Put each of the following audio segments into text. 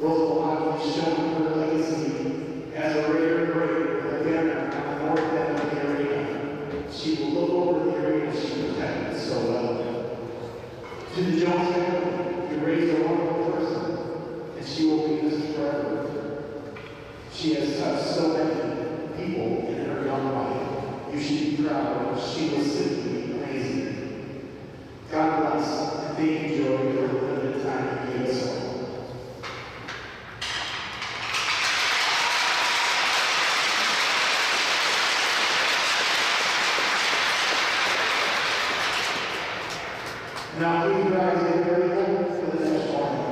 Roseville Hockey is showing her legacy as a Raider great again on the north end of the arena. She will look over the arena she protected so well. To the Jones family, you raised a wonderful person, and she will be missed forever. She has touched so many people in her young life. You should be proud. She was simply amazing. God bless, and thank you, Joey, for the limited time you gave us all. Now please rise and very well for the next one.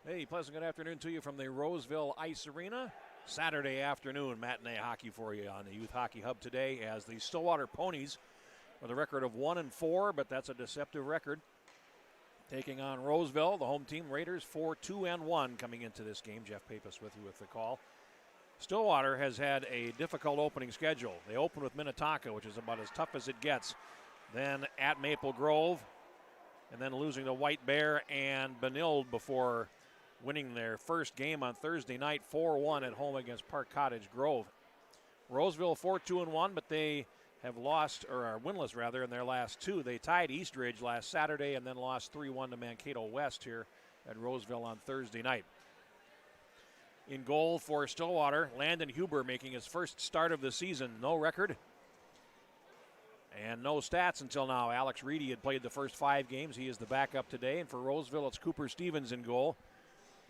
Hey, pleasant good afternoon to you from the Roseville Ice Arena. Saturday afternoon matinee hockey for you on the Youth Hockey Hub today as the Stillwater Ponies with a record of 1-4, but that's a deceptive record. Taking on Roseville, the home team Raiders 4-2-1 coming into this game. Jeff Pappas with you with the call. Stillwater has had a difficult opening schedule. They open with Minnetonka, which is about as tough as it gets. Then at Maple Grove, and then losing to White Bear and Benilde before winning their first game on Thursday night, 4-1 at home against Park Cottage Grove. Roseville 4-2-1, but they have lost, or are winless rather, in their last two. They tied Eastridge last Saturday and then lost 3-1 to Mankato West here at Roseville on Thursday night. In goal for Stillwater, Landon Huber making his first start of the season. No record and no stats until now. Alex Reedy had played the first 5 games. He is the backup today. And for Roseville, it's Cooper Stevens in goal.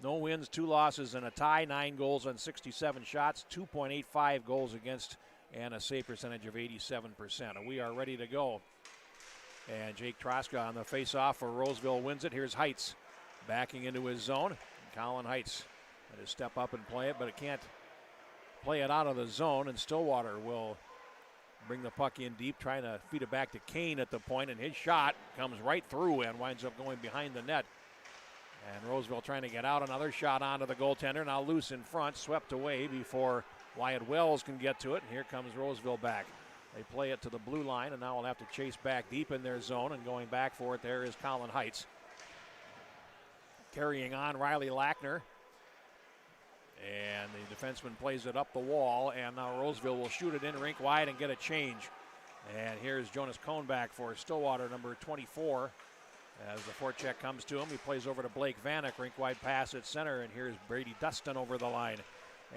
No wins, 2 losses, and a tie. 9 goals on 67 shots, 2.85 goals against, and a save percentage of 87%. And we are ready to go. And Jake Troska on the face-off for Roseville wins it. Here's Heights backing into his zone. Colin Heights had to step up and play it, but it can't play it out of the zone. And Stillwater will bring the puck in deep, trying to feed it back to Kane at the point, and his shot comes right through and winds up going behind the net. And Roseville trying to get out. Another shot onto the goaltender. Now loose in front, swept away before Wyatt Wells can get to it. And here comes Roseville back. They play it to the blue line, and now will have to chase back deep in their zone. And going back for it there is Colin Heights. Carrying on, Riley Lackner. And the defenseman plays it up the wall. And now Roseville will shoot it in rink wide and get a change. And here's Jonas Cohn back for Stillwater, number 24. As the forecheck comes to him, he plays over to Blake Vanek, rink-wide pass at center, and here's Brady Dustin over the line.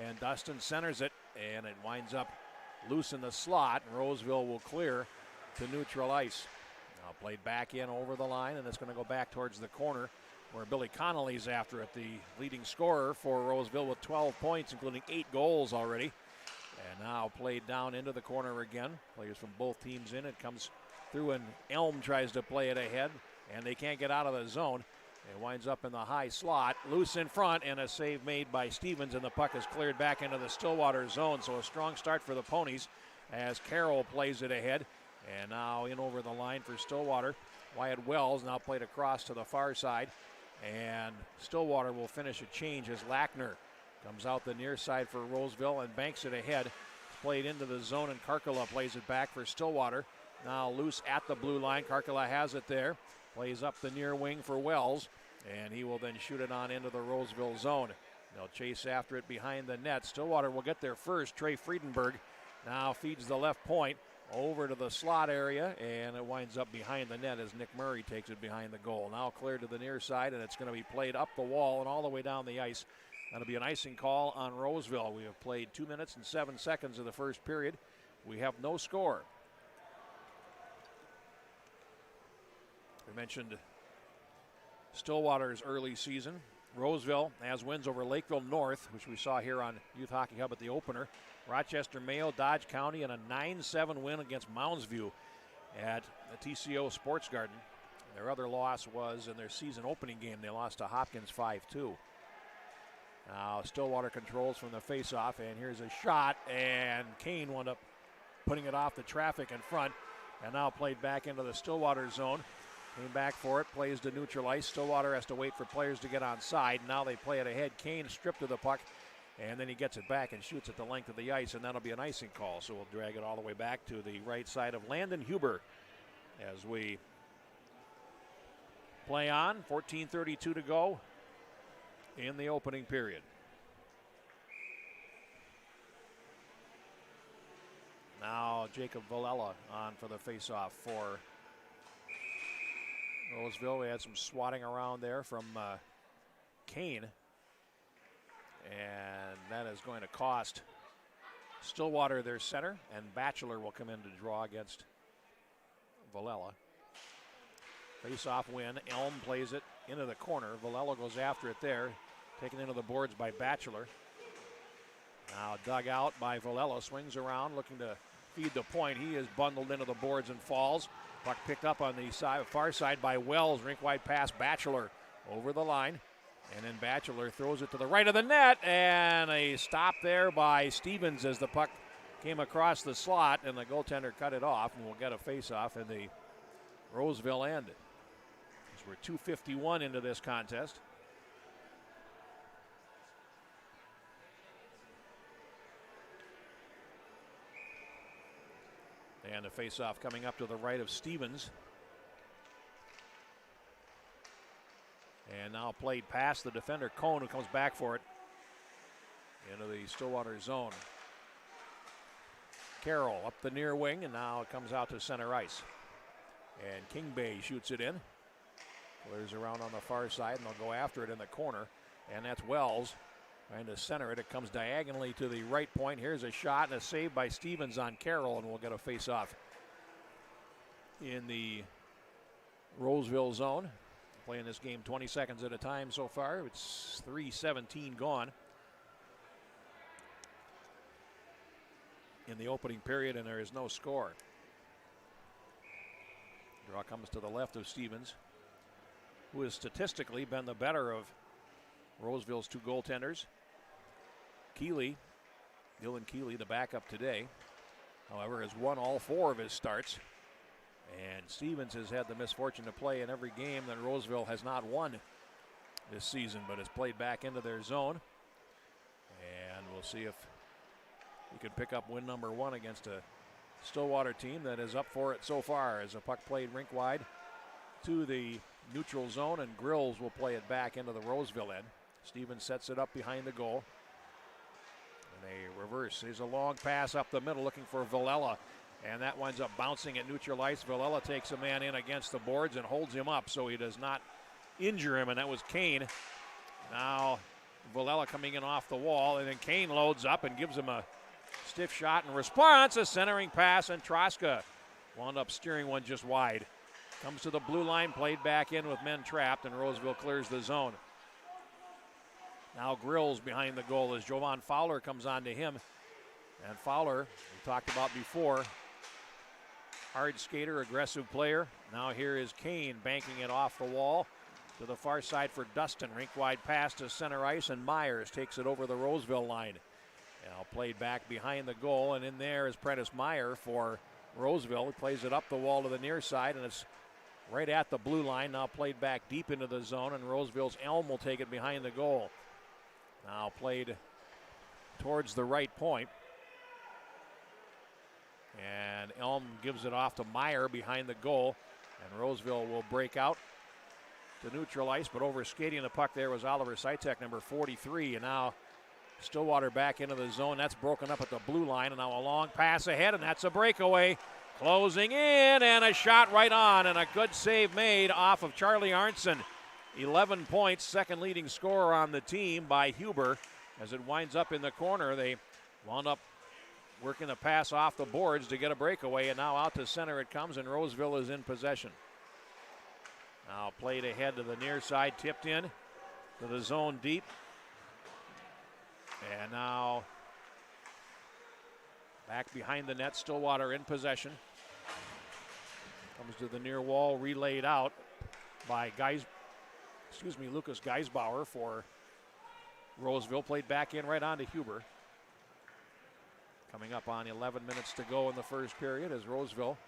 And Dustin centers it, and it winds up loose in the slot, and Roseville will clear to neutral ice. Now played back in over the line, and it's going to go back towards the corner where Billy Connolly's after it, the leading scorer for Roseville with 12 points, including 8 goals already. And now played down into the corner again. Players from both teams in. It comes through, and Elm tries to play it ahead. And they can't get out of the zone. It winds up in the high slot, loose in front, and a save made by Stevens, and the puck is cleared back into the Stillwater zone. So a strong start for the Ponies as Carroll plays it ahead. And now in over the line for Stillwater Wyatt Wells now played across to the far side. And Stillwater will finish a change as Lackner comes out the near side for Roseville and banks it ahead. It's played into the zone, and Karkala plays it back for Stillwater. Now loose at the blue line. Karkala has it there. Plays up the near wing for Wells, and he will then shoot it on into the Roseville zone. They'll chase after it behind the net. Stillwater will get there first. Trey Friedenberg now feeds the left point over to the slot area, and it winds up behind the net as Nick Murray takes it behind the goal. Now cleared to the near side, and it's going to be played up the wall and all the way down the ice. That'll be an icing call on Roseville. We have played 2 minutes and 7 seconds of the first period. We have no score. We mentioned Stillwater's early season. Roseville has wins over Lakeville North, which we saw here on Youth Hockey Hub at the opener. Rochester, Mayo, Dodge County, and a 9-7 win against Moundsview at the TCO Sports Garden. Their other loss was in their season opening game. They lost to Hopkins 5-2. Now Stillwater controls from the faceoff, and here's a shot, and Kane wound up putting it off the traffic in front, and now played back into the Stillwater zone. Came back for it, plays to neutral ice. Stillwater has to wait for players to get on side. Now they play it ahead. Kane stripped of the puck, and then he gets it back and shoots at the length of the ice, and that'll be an icing call. So we'll drag it all the way back to the right side of Landon Huber as we play on. 14:32 to go in the opening period. Now Jacob Villela on for the faceoff for Roseville. We had some swatting around there from Kane, and that is going to cost Stillwater their center, and Batchelor will come in to draw against Villela. Face-off win. Elm plays it into the corner. Villela goes after it there, taken into the boards by Batchelor. Now dug out by Villela, swings around looking to feed the point. He is bundled into the boards and falls. Puck picked up on the far side by Wells. Rink-wide pass, Batchelor over the line. And then Batchelor throws it to the right of the net, and a stop there by Stevens as the puck came across the slot, and the goaltender cut it off, and we'll get a face-off in the Roseville end. As we're 2:51 into this contest. And a face-off coming up to the right of Stevens. And now played past the defender, Cohn, who comes back for it into the Stillwater zone. Carroll up the near wing, and now it comes out to center ice. And Kingbay shoots it in. Clears around on the far side, and they'll go after it in the corner. And that's Wells trying to center it. It comes diagonally to the right point. Here's a shot and a save by Stevens on Carroll, and we'll get a face-off in the Roseville zone. Playing this game 20 seconds at a time so far. It's 3:17 gone in the opening period, and there is no score. Draw comes to the left of Stevens, who has statistically been the better of Roseville's two goaltenders. Keeley, Dylan Keeley, the backup today, however, has won all 4 of his starts. And Stevens has had the misfortune to play in every game that Roseville has not won this season, but has played back into their zone. And we'll see if he can pick up win number 1 against a Stillwater team that is up for it so far, as a puck played rink wide to the neutral zone, and Grills will play it back into the Roseville end. Stevens sets it up behind the goal. And they reverse. There's a long pass up the middle looking for Villela. And that winds up bouncing at neutral ice. Villela takes a man in against the boards and holds him up so he does not injure him, and that was Kane. Now Villela coming in off the wall, and then Kane loads up and gives him a stiff shot in response. A centering pass, and Troska wound up steering one just wide. Comes to the blue line, played back in with men trapped, and Roseville clears the zone. Now Grills behind the goal as Jovan Fowler comes on to him. And Fowler, we talked about before, hard skater, aggressive player. Now here is Kane banking it off the wall to the far side for Dustin. Rink-wide pass to center ice, and Myers takes it over the Roseville line. Now played back behind the goal, and in there is Prentice Meyer for Roseville. He plays it up the wall to the near side, and it's right at the blue line. Now played back deep into the zone, and Roseville's Elm will take it behind the goal. Now played towards the right point. And Elm gives it off to Meyer behind the goal. And Roseville will break out to neutral ice, but over skating the puck there was Oliver Sitek, number 43. And now Stillwater back into the zone. That's broken up at the blue line. And now a long pass ahead, and that's a breakaway. Closing in, and a shot right on, and a good save made off of Charlie Arnson. 11 points, second leading scorer on the team by Huber. As it winds up in the corner, they wound up working the pass off the boards to get a breakaway, and now out to center it comes, and Roseville is in possession. Now played ahead to the near side, tipped in to the zone deep. And now back behind the net, Stillwater in possession. Comes to the near wall, relayed out by Lucas Geisbauer for Roseville. Played back in right on to Huber. Coming up on 11 minutes to go in the first period as Roseville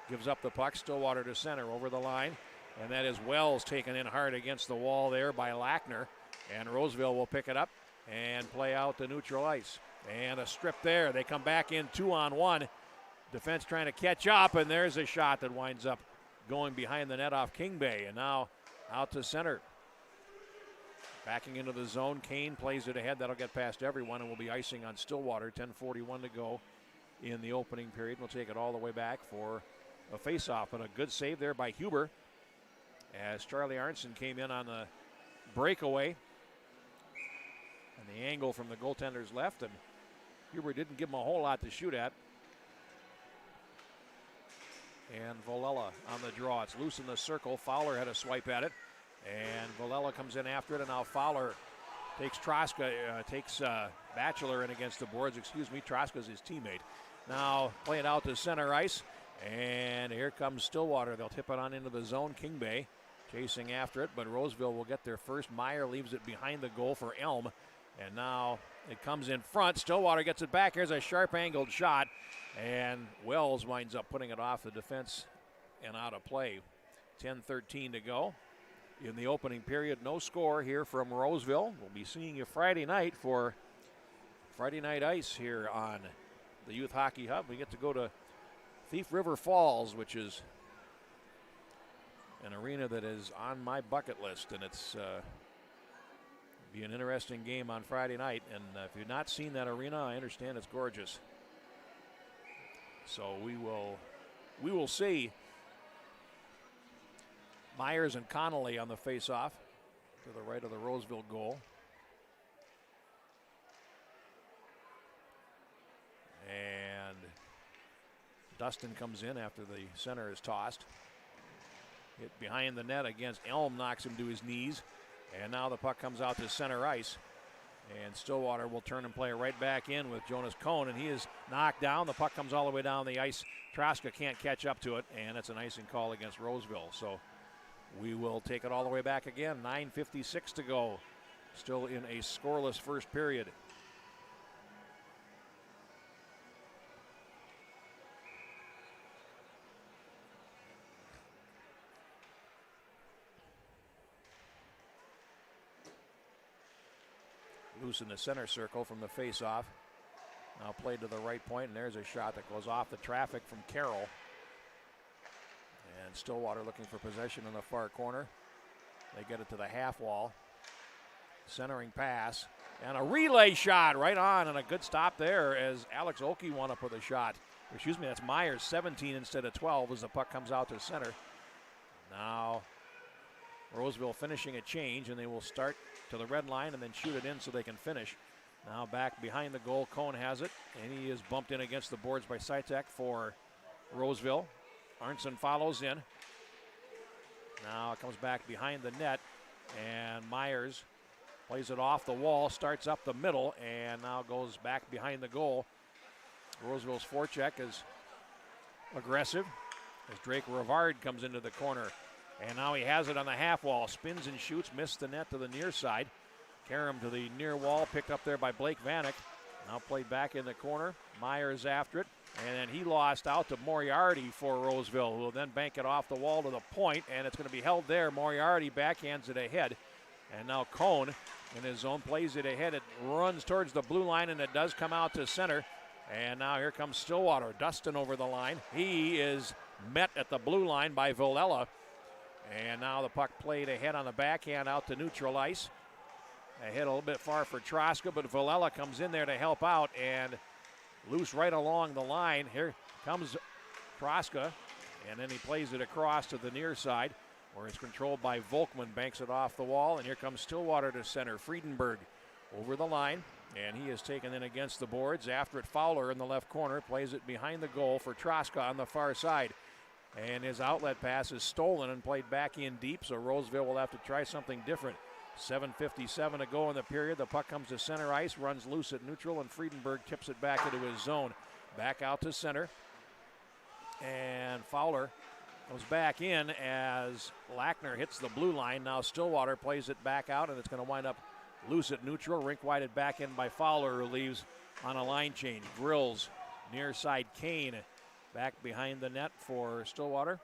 gives up the puck. Stillwater to center over the line. And that is Wells taken in hard against the wall there by Lackner. And Roseville will pick it up and play out the neutral ice. And a strip there. They come back in 2-on-1. Defense trying to catch up, and there's a shot that winds up going behind the net off King Bay. And now out to center. Backing into the zone, Kane plays it ahead. That'll get past everyone and will be icing on Stillwater. 10:41 to go in the opening period. We'll take it all the way back for a face-off, but a good save there by Huber as Charlie Arnson came in on the breakaway. And the angle from the goaltender's left, and Huber didn't give him a whole lot to shoot at. And Volella on the draw. It's loose in the circle. Fowler had a swipe at it. And Volella comes in after it, and now Fowler takes Batchelor in against the boards. Troska's his teammate. Now playing out to center ice, and here comes Stillwater. They'll tip it on into the zone. King Bay chasing after it, but Roseville will get there first. Meyer leaves it behind the goal for Elm, and now it comes in front. Stillwater gets it back. Here's a sharp-angled shot, and Wells winds up putting it off the defense and out of play. 10:13 to go. In the opening period, no score here from Roseville. We'll be seeing you Friday night for Friday Night Ice here on the Youth Hockey Hub. We get to go to Thief River Falls, which is an arena that is on my bucket list, and it's be an interesting game on Friday night. And if you've not seen that arena, I understand it's gorgeous. So we will see. Myers and Connolly on the face-off to the right of the Roseville goal. And Dustin comes in after the center is tossed. Hit behind the net against Elm, knocks him to his knees. And now the puck comes out to center ice. And Stillwater will turn and play it right back in with Jonas Cohn, and he is knocked down. The puck comes all the way down the ice. Troska can't catch up to it, and it's an icing call against Roseville. So we will take it all the way back again. 9:56 to go. Still in a scoreless first period. Loose in the center circle from the face-off. Now played to the right point, and there's a shot that goes off the traffic from Carroll. And Stillwater looking for possession in the far corner. They get it to the half wall. Centering pass. And a relay shot right on, and a good stop there as Alex Oakey won up with a shot. That's Myers, 17 instead of 12 as the puck comes out to center. Now Roseville finishing a change, and they will start to the red line and then shoot it in so they can finish. Now back behind the goal, Cohn has it, and he is bumped in against the boards by Sitek for Roseville. Arnson follows in. Now it comes back behind the net, and Myers plays it off the wall, starts up the middle, and now goes back behind the goal. Roseville's forecheck is aggressive as Drake Rivard comes into the corner. And now he has it on the half wall, spins and shoots, missed the net to the near side. Karam to the near wall, picked up there by Blake Vanek. Now played back in the corner. Myers after it. And then he lost out to Moriarty for Roseville, who will then bank it off the wall to the point, and it's going to be held there. Moriarty backhands it ahead. And now Cone in his zone plays it ahead. It runs towards the blue line, and it does come out to center. And now here comes Stillwater. Dustin over the line. He is met at the blue line by Villela. And now the puck played ahead on the backhand out to neutral ice. Ahead a little bit far for Troska, but Villela comes in there to help out and loose right along the line. Here comes Troska, and then he plays it across to the near side where it's controlled by Volkman, banks it off the wall, and here comes Stillwater to center. Friedenberg over the line, and he is taken in against the boards. After it, Fowler in the left corner plays it behind the goal for Troska on the far side. And his outlet pass is stolen and played back in deep, so Roseville will have to try something different. 7:57 to go in the period. The puck comes to center ice, runs loose at neutral, and Friedenberg tips it back into his zone. Back out to center. And Fowler comes back in as Lackner hits the blue line. Now Stillwater plays it back out, and it's going to wind up loose at neutral. Rink-wided back in by Fowler, who leaves on a line change. Grills, near side Kane, back behind the net for Stillwater.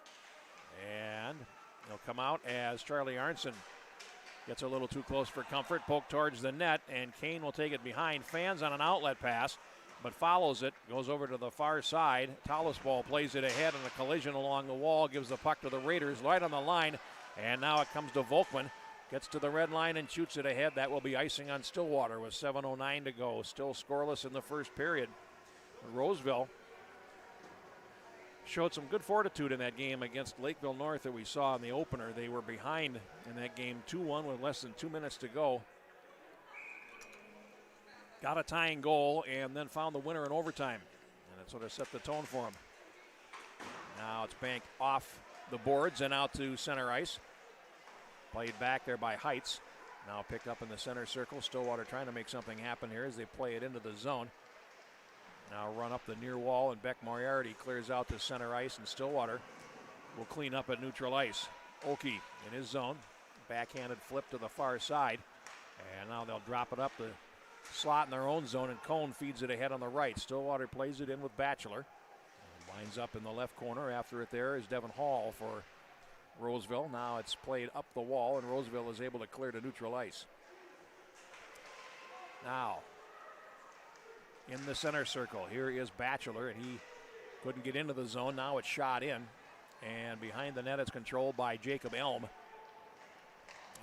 And he'll come out as Charlie Arnson gets a little too close for comfort. Poke towards the net, and Kane will take it behind. Fans on an outlet pass, but follows it. Goes over to the far side. Tallisball plays it ahead, and a collision along the wall gives the puck to the Raiders right on the line. And now it comes to Volkman. Gets to the red line and shoots it ahead. That will be icing on Stillwater with 7:09 to go. Still scoreless in the first period. Roseville showed some good fortitude in that game against Lakeville North that we saw in the opener. They were behind in that game 2-1 with less than 2 minutes to go. Got a tying goal and then found the winner in overtime. And that sort of set the tone for them. Now it's banked off the boards and out to center ice. Played back there by Heights. Now picked up in the center circle. Stillwater trying to make something happen here as they play it into the zone. Now run up the near wall, and Beck Moriarty clears out to center ice, and Stillwater will clean up at neutral ice. Oki in his zone. Backhanded flip to the far side. And now they'll drop it up the slot in their own zone, and Cone feeds it ahead on the right. Stillwater plays it in with Batchelor. And lines up in the left corner. After it there is Devin Hall for Roseville. Now it's played up the wall, and Roseville is able to clear to neutral ice. Now, in the center circle, here is Batchelor, and he couldn't get into the zone. Now it's shot in, and behind the net it's controlled by Jacob Elm.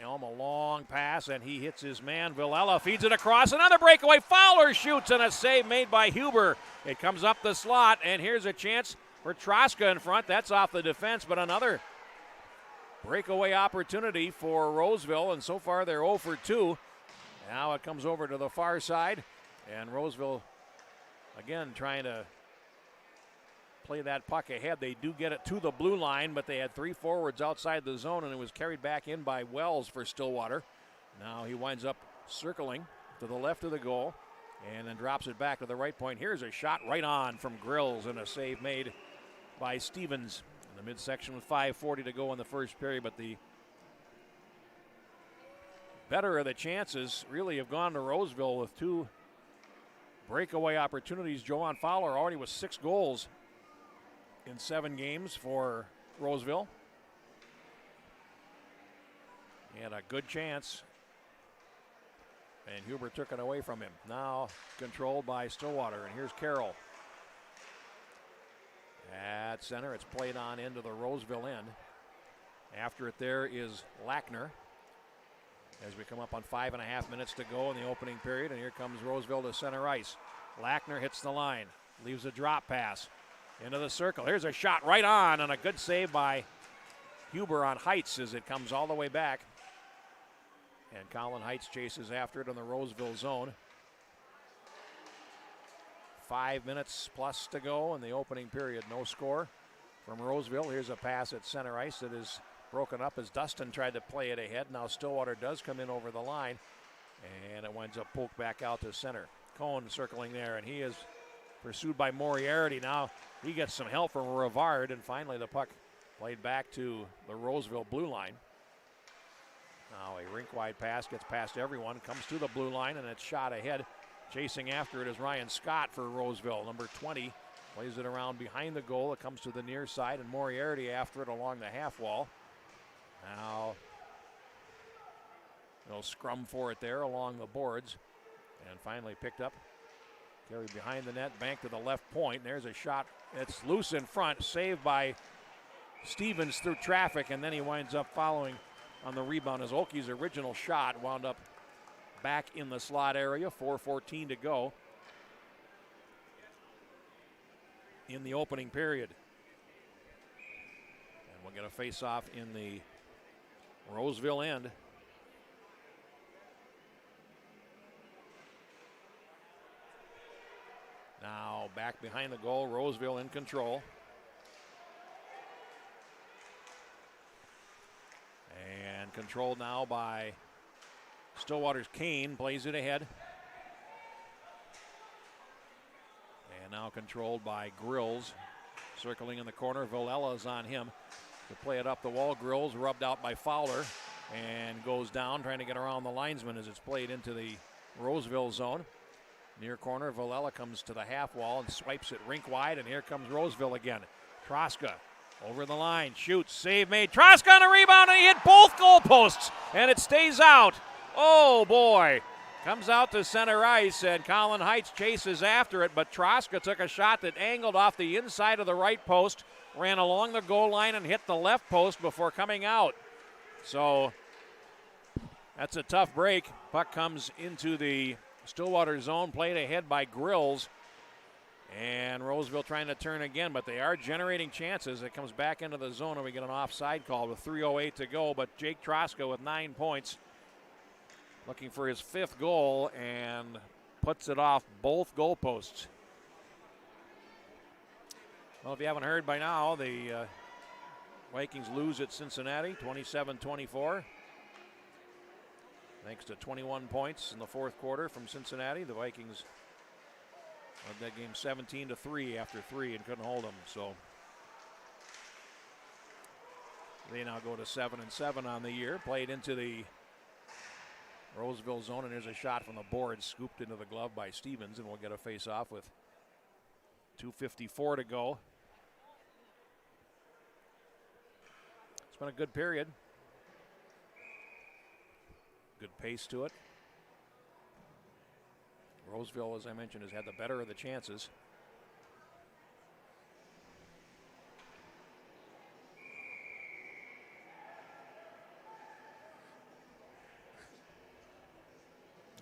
Elm, a long pass, and he hits his man. Villela feeds it across. Another breakaway. Fowler shoots, and a save made by Huber. It comes up the slot, and here's a chance for Troska in front. That's off the defense, but another breakaway opportunity for Roseville, and so far they're 0 for 2. Now it comes over to the far side, and Roseville again trying to play that puck ahead. They do get it to the blue line, but they had 3 forwards outside the zone, and it was carried back in by Wells for Stillwater. Now he winds up circling to the left of the goal and then drops it back to the right point. Here's a shot right on from Grills, and a save made by Stevens in the midsection with 5:40 to go in the first period, but the better of the chances really have gone to Roseville with 2 breakaway opportunities. Joanne Fowler already with 6 goals in 7 games for Roseville. He had a good chance, and Huber took it away from him. Now controlled by Stillwater, and here's Carroll. At center, it's played on into the Roseville end. After it there is Lackner. As we come up on 5.5 minutes to go in the opening period, and here comes Roseville to center ice. Lackner hits the line, leaves a drop pass into the circle. Here's a shot right on, and a good save by Huber on Heights as it comes all the way back. And Colin Heights chases after it in the Roseville zone. 5 minutes plus to go in the opening period. No score from Roseville. Here's a pass at center ice that is broken up as Dustin tried to play it ahead. Now Stillwater does come in over the line, and it winds up poked back out to center. Cone circling there, and he is pursued by Moriarty. Now he gets some help from Rivard, and finally the puck played back to the Roseville blue line. Now a rink-wide pass gets past everyone, comes to the blue line, and it's shot ahead. Chasing after it is Ryan Scott for Roseville. Number 20 Plays it around behind the goal. It comes to the near side, and Moriarty after it along the half wall. Now, they'll scrum for it there along the boards. And finally picked up. Carried behind the net, back to the left point. And there's a shot. It's loose in front. Saved by Stevens through traffic, and then he winds up following on the rebound as Oki's original shot wound up back in the slot area. 4:14 to go in the opening period. And we'll get a face-off in the Roseville end. Now back behind the goal, Roseville in control. And controlled now by Stillwater's Kane, plays it ahead. And now controlled by Grills, circling in the corner. Villa's on him to play it up the wall. Grills rubbed out by Fowler and goes down, trying to get around the linesman as it's played into the Roseville zone. Near corner, Villella comes to the half wall and swipes it rink wide, and here comes Roseville again. Troska over the line, shoots, save made. Troska on a rebound, and he hit both goalposts, and it stays out. Oh boy. Comes out to center ice, and Colin Heights chases after it, but Troska took a shot that angled off the inside of the right post, ran along the goal line, and hit the left post before coming out. So that's a tough break. Puck comes into the Stillwater zone, played ahead by Grills, and Roseville trying to turn again, but they are generating chances. It comes back into the zone, and we get an offside call with 3:08 to go, but Jake Troska with 9 points, looking for his 5th goal, and puts it off both goalposts. Well, if you haven't heard by now, the Vikings lose at Cincinnati, 27-24. Thanks to 21 points in the 4th quarter from Cincinnati. The Vikings led that game 17-3 after 3 and couldn't hold them. So they now go to 7-7 on the year. Played into the Roseville zone, and there's a shot from the board scooped into the glove by Stevens, and we'll get a face-off with 2:54 to go. It's been a good period. Good pace to it. Roseville, as I mentioned, has had the better of the chances.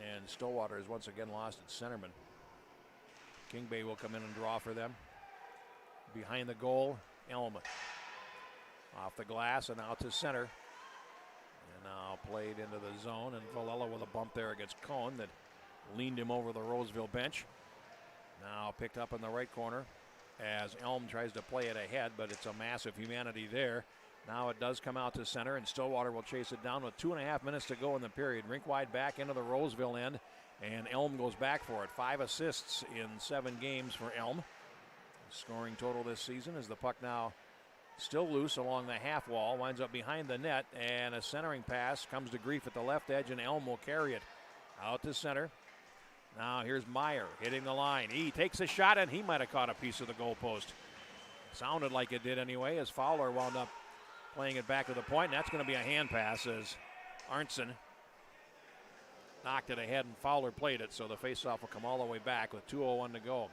And Stillwater has once again lost its centerman. King Bay will come in and draw for them. Behind the goal, Elm. Off the glass and out to center. And now played into the zone, and Villella with a bump there against Cohn that leaned him over the Roseville bench. Now picked up in the right corner as Elm tries to play it ahead, but it's a massive humanity there. Now it does come out to center, and Stillwater will chase it down with 2.5 minutes to go in the period. Rink wide back into the Roseville end, and Elm goes back for it. 5 assists in 7 games for Elm. Scoring total this season as the puck now still loose along the half wall, winds up behind the net, and a centering pass comes to grief at the left edge, and Elm will carry it out to center. Now here's Meyer hitting the line. He takes a shot, and he might have caught a piece of the goalpost. Sounded like it did anyway, as Fowler wound up playing it back to the point, and that's going to be a hand pass as Arnson knocked it ahead, and Fowler played it, so the faceoff will come all the way back with 2:01 to go.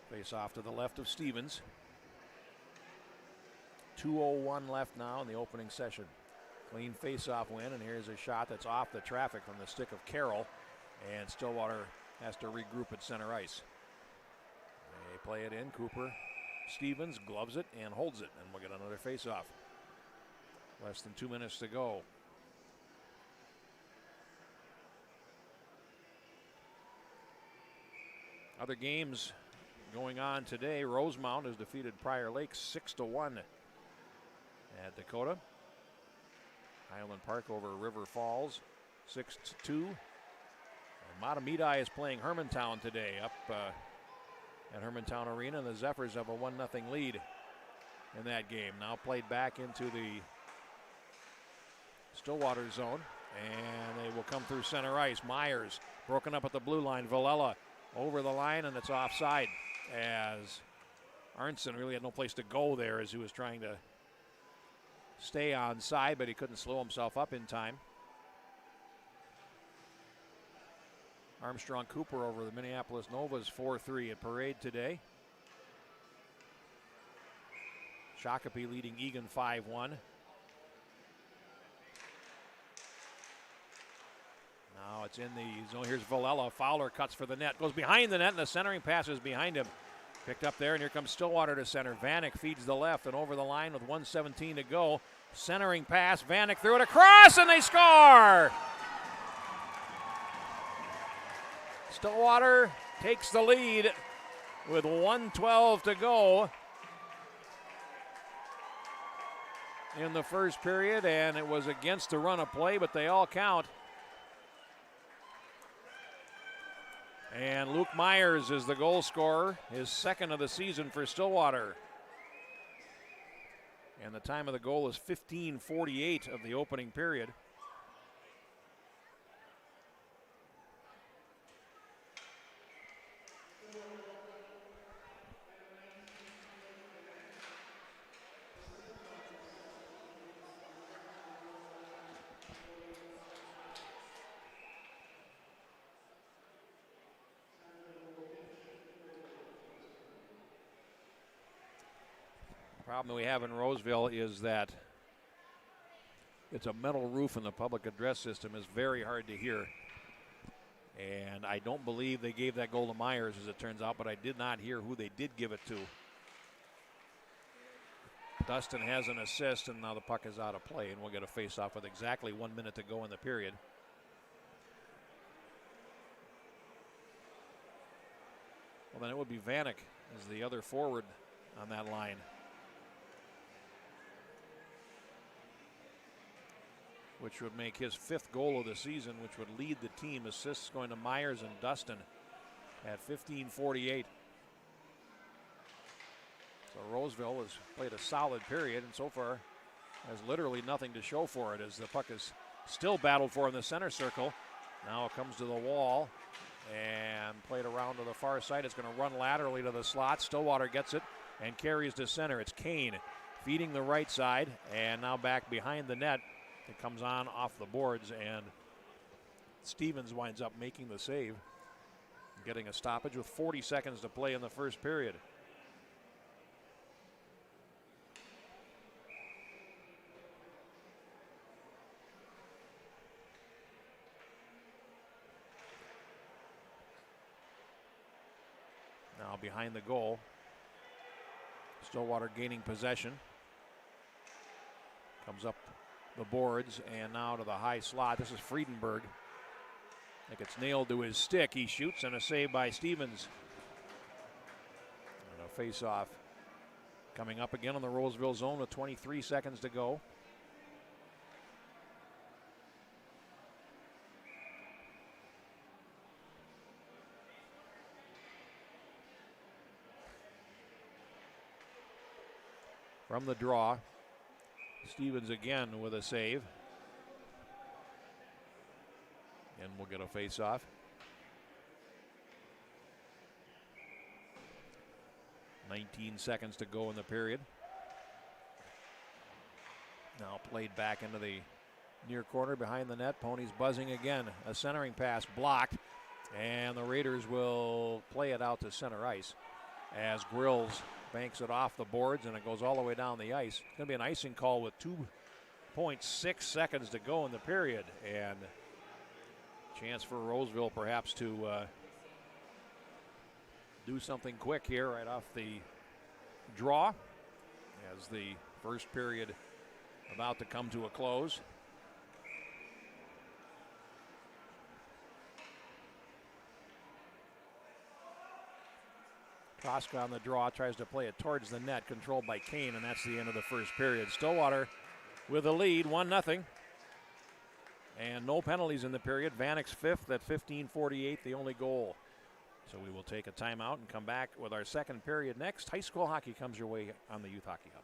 Face off to the left of Stevens. 2:01 left now in the opening session. Clean face-off win, and here's a shot that's off the traffic from the stick of Carroll, and Stillwater has to regroup at center ice. They play it in. Cooper Stevens gloves it and holds it, and we'll get another face-off. Less than 2 minutes to go. Other games going on today. Rosemount has defeated Prior Lake 6-1 at Dakota. Highland Park over River Falls 6-2. And Matamidi is playing Hermantown today, up at Hermantown Arena, and the Zephyrs have a 1-0 lead in that game. Now played back into the Stillwater zone, and they will come through center ice. Myers broken up at the blue line. Villela over the line, and it's offside as Arnson really had no place to go there as he was trying to stay onside, but he couldn't slow himself up in time. Armstrong Cooper over the Minneapolis Novas 4-3 at Parade today. Shakopee leading Egan 5-1. Now it's in the zone. Here's Villela. Fowler cuts for the net. Goes behind the net, and the centering pass is behind him. Picked up there, and here comes Stillwater to center. Vanek feeds the left and over the line with 1:17 to go. Centering pass. Vanek threw it across, and they score! Stillwater takes the lead with 1:12 to go in the first period, and it was against the run of play, but they all count. And Luke Myers is the goal scorer, his second of the season for Stillwater. And the time of the goal is 15:48 of the opening period. The problem we have in Roseville is that it's a metal roof and the public address system is very hard to hear. And I don't believe they gave that goal to Myers, as it turns out, but I did not hear who they did give it to. Dustin has an assist, and now the puck is out of play, and we'll get a face-off with exactly 1 minute to go in the period. Well, then it would be Vanek as the other forward on that line. Which would make his 5th goal of the season, which would lead the team. Assists going to Myers and Dustin at 15:48. So Roseville has played a solid period, and so far has literally nothing to show for it as the puck is still battled for in the center circle. Now it comes to the wall and played around to the far side. It's going to run laterally to the slot. Stillwater gets it and carries to center. It's Kane feeding the right side, and now back behind the net. It comes on off the boards, and Stevens winds up making the save, getting a stoppage with 40 seconds to play in the first period. Now behind the goal, Stillwater gaining possession. Comes up the boards and now to the high slot. This is Friedenberg. I think it's nailed to his stick. He shoots, and a save by Stevens. And a face-off coming up again on the Roseville zone with 23 seconds to go. From the draw, Stevens again with a save. And we'll get a face-off. 19 seconds to go in the period. Now played back into the near corner behind the net. Ponies buzzing again. A centering pass blocked. And the Raiders will play it out to center ice as Grills banks it off the boards, and it goes all the way down the ice. It's going to be an icing call with 2.6 seconds to go in the period, and chance for Roseville perhaps to do something quick here right off the draw as the first period about to come to a close. Koska on the draw, tries to play it towards the net, controlled by Kane, and that's the end of the first period. Stillwater with a lead, 1-0. And no penalties in the period. Vanek's 5th at 15:48, the only goal So we will take a timeout and come back with our second period next. High school hockey comes your way on the Youth Hockey Hub.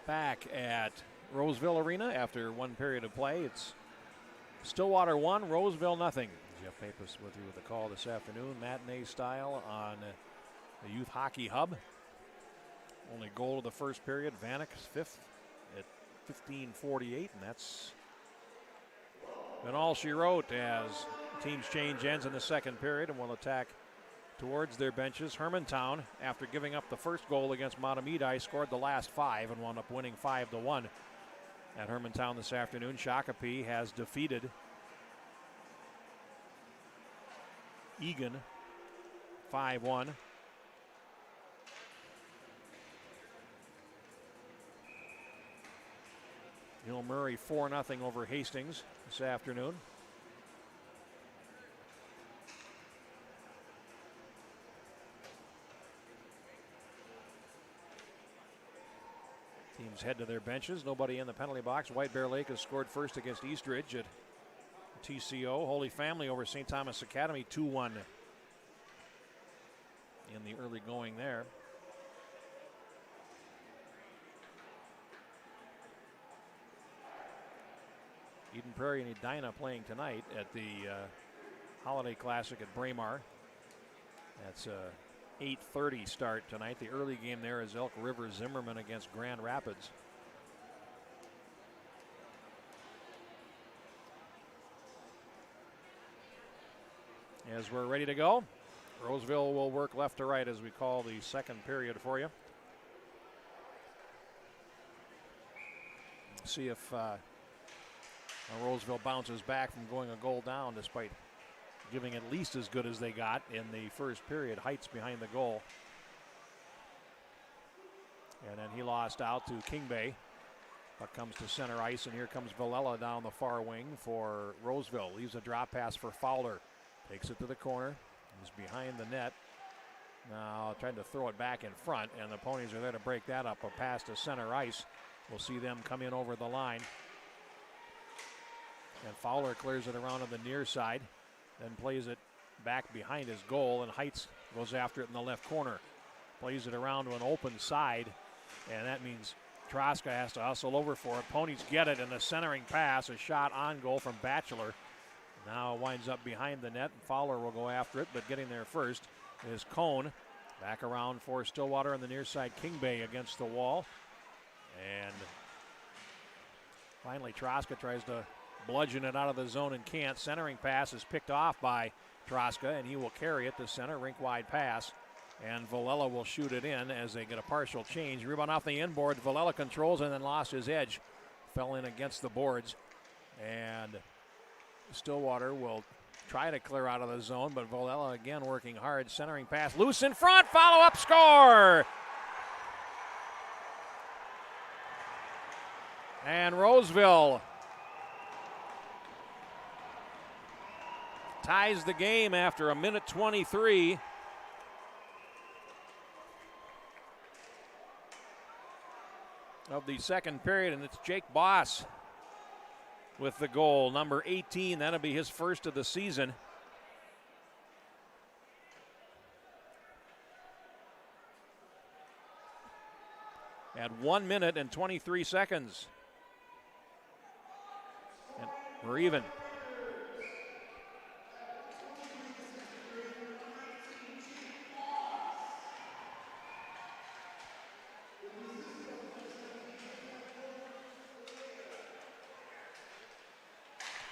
back at Roseville Arena after one period of play. It's Stillwater 1, Roseville nothing. Jeff Pappas with you with the call this afternoon, matinee style on the Youth Hockey Hub. Only goal of the first period, Vanek's fifth at 15:48, and that's been all she wrote as teams change ends in the second period and will attack towards their benches. Hermantown, after giving up the first goal against Matamidi, scored the last 5 and wound up winning 5-1 at Hermantown this afternoon. Shakopee has defeated Egan 5-1. Neil Murray 4-0 over Hastings this afternoon. Teams head to their benches. Nobody in the penalty box. White Bear Lake has scored first against Eastridge at TCO. Holy Family over St. Thomas Academy 2-1 in the early going there. Eden Prairie and Edina playing tonight at the Holiday Classic at Braemar. That's a 8:30 start tonight. The early game there is Elk River Zimmerman against Grand Rapids. As we're ready to go, Roseville will work left to right as we call the second period for you. See if Roseville bounces back from going a goal down despite giving at least as good as they got in the first period. Heights behind the goal. And then he lost out to King Bay. Puck comes to center ice, and here comes Villela down the far wing for Roseville. Leaves a drop pass for Fowler. Takes it to the corner. He's behind the net. Now trying to throw it back in front, and the Ponies are there to break that up. A pass to center ice. We'll see them come in over the line. And Fowler clears it around on the near side. Then plays it back behind his goal, and Heights goes after it in the left corner. Plays it around to an open side, and that means Troska has to hustle over for it. Ponies get it, and the centering pass, a shot on goal from Batchelor. Now winds up behind the net, and Fowler will go after it, but getting there first is Cone. Back around for Stillwater on the near side. King Bay against the wall. And finally Troska tries to bludgeon it out of the zone and can't. Centering pass is picked off by Troska, and he will carry it to center. Rink wide pass, and Villela will shoot it in as they get a partial change. Rebound off the inboard. Villela controls and then lost his edge. Fell in against the boards, and Stillwater will try to clear out of the zone, but Villela again working hard. Centering pass loose in front. Follow up score. And Roseville ties the game after a minute 23. Of the second period, and it's Jake Boss with the goal, number 18. That'll be his first of the season. At 1 minute and 23 seconds. And we're even.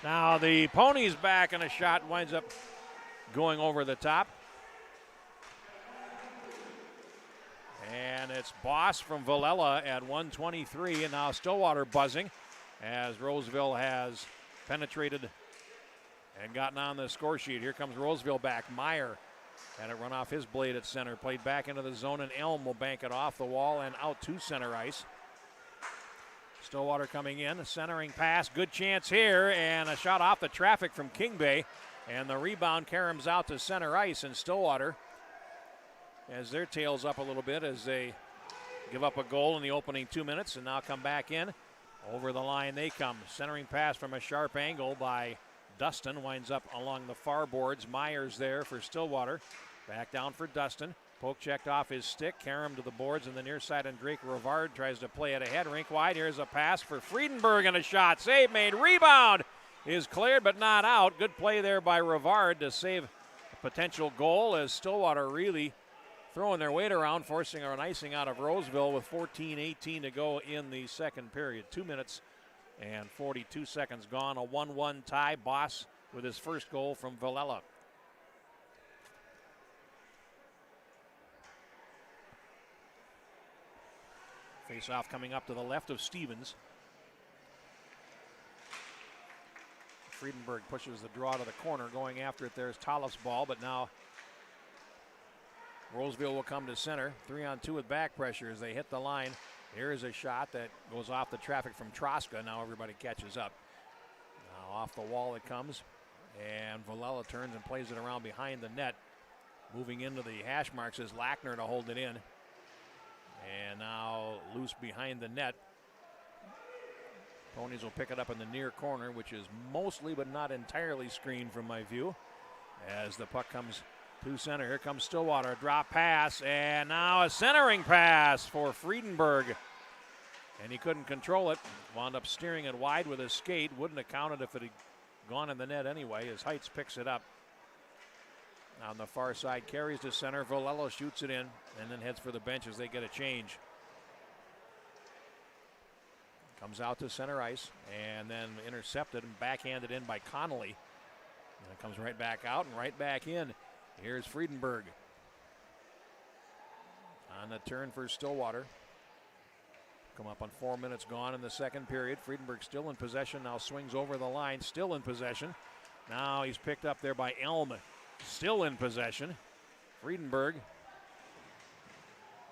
Now the Ponies back, and a shot winds up going over the top. And it's Boss from Villela at 1:23, and now Stillwater buzzing as Roseville has penetrated and gotten on the score sheet. Here comes Roseville back. Meyer had it run off his blade at center, played back into the zone, and Elm will bank it off the wall and out to center ice. Stillwater coming in, a centering pass, good chance here, and a shot off the traffic from King Bay, and the rebound caroms out to center ice, and Stillwater as their tails up a little bit as they give up a goal in the opening 2 minutes and now come back in. Over the line they come. Centering pass from a sharp angle by Dustin, winds up along the far boards. Myers there for Stillwater. Back down for Dustin. Poke checked off his stick, Karam to the boards on the near side, and Drake Rivard tries to play it ahead. Rink wide, here's a pass for Friedenberg and a shot. Save made, rebound is cleared but not out. Good play there by Rivard to save a potential goal as Stillwater really throwing their weight around, forcing an icing out of Roseville with 14:18 to go in the second period. 2 minutes and 42 seconds gone. A 1-1 tie. Boss with his first goal from Villela. Face-off coming up to the left of Stevens. Friedenberg pushes the draw to the corner. Going after it, there's Tollef's ball, but now Roseville will come to center. 3-on-2 with back pressure as they hit the line. Here is a shot that goes off the traffic from Troska. Now everybody catches up. Now off the wall it comes, and Villela turns and plays it around behind the net. Moving into the hash marks is Lackner to hold it in. And now loose behind the net. Ponies will pick it up in the near corner, which is mostly but not entirely screened from my view. As the puck comes to center, here comes Stillwater. A drop pass, and now a centering pass for Friedenberg. And he couldn't control it. Wound up steering it wide with his skate. Wouldn't have counted if it had gone in the net anyway, as Heights picks it up. On the far side, carries to center. Villela shoots it in and then heads for the bench as they get a change. Comes out to center ice and then intercepted and backhanded in by Connolly. And it comes right back out and right back in. Here's Friedenberg. On the turn for Stillwater. Come up on 4 minutes gone in the second period. Friedenberg still in possession, now swings over the line, still in possession. Now he's picked up there by Elm. Still in possession. Friedenberg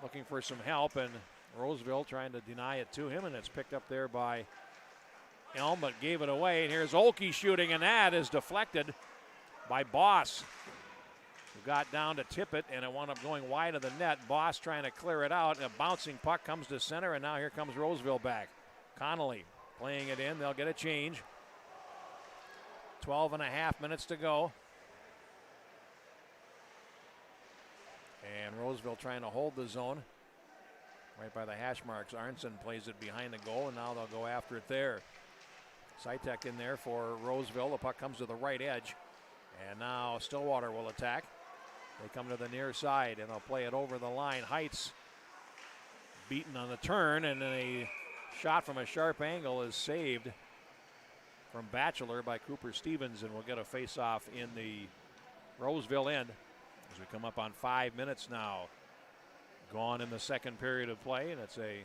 looking for some help, and Roseville trying to deny it to him, and it's picked up there by Elm, but gave it away. And here's Olkey shooting, and that is deflected by Boss, who got down to tip it, and it wound up going wide of the net. Boss trying to clear it out. A bouncing puck comes to center, and now here comes Roseville back. Connolly playing it in. They'll get a change. 12.5 minutes to go. And Roseville trying to hold the zone right by the hash marks. Arnson plays it behind the goal, and now they'll go after it there. Sitek in there for Roseville. The puck comes to the right edge, and now Stillwater will attack. They come to the near side, and they'll play it over the line. Heights beaten on the turn, and then a shot from a sharp angle is saved from Batchelor by Cooper Stevens, and we'll get a face-off in the Roseville end. As we come up on 5 minutes now, gone in the second period of play, and it's a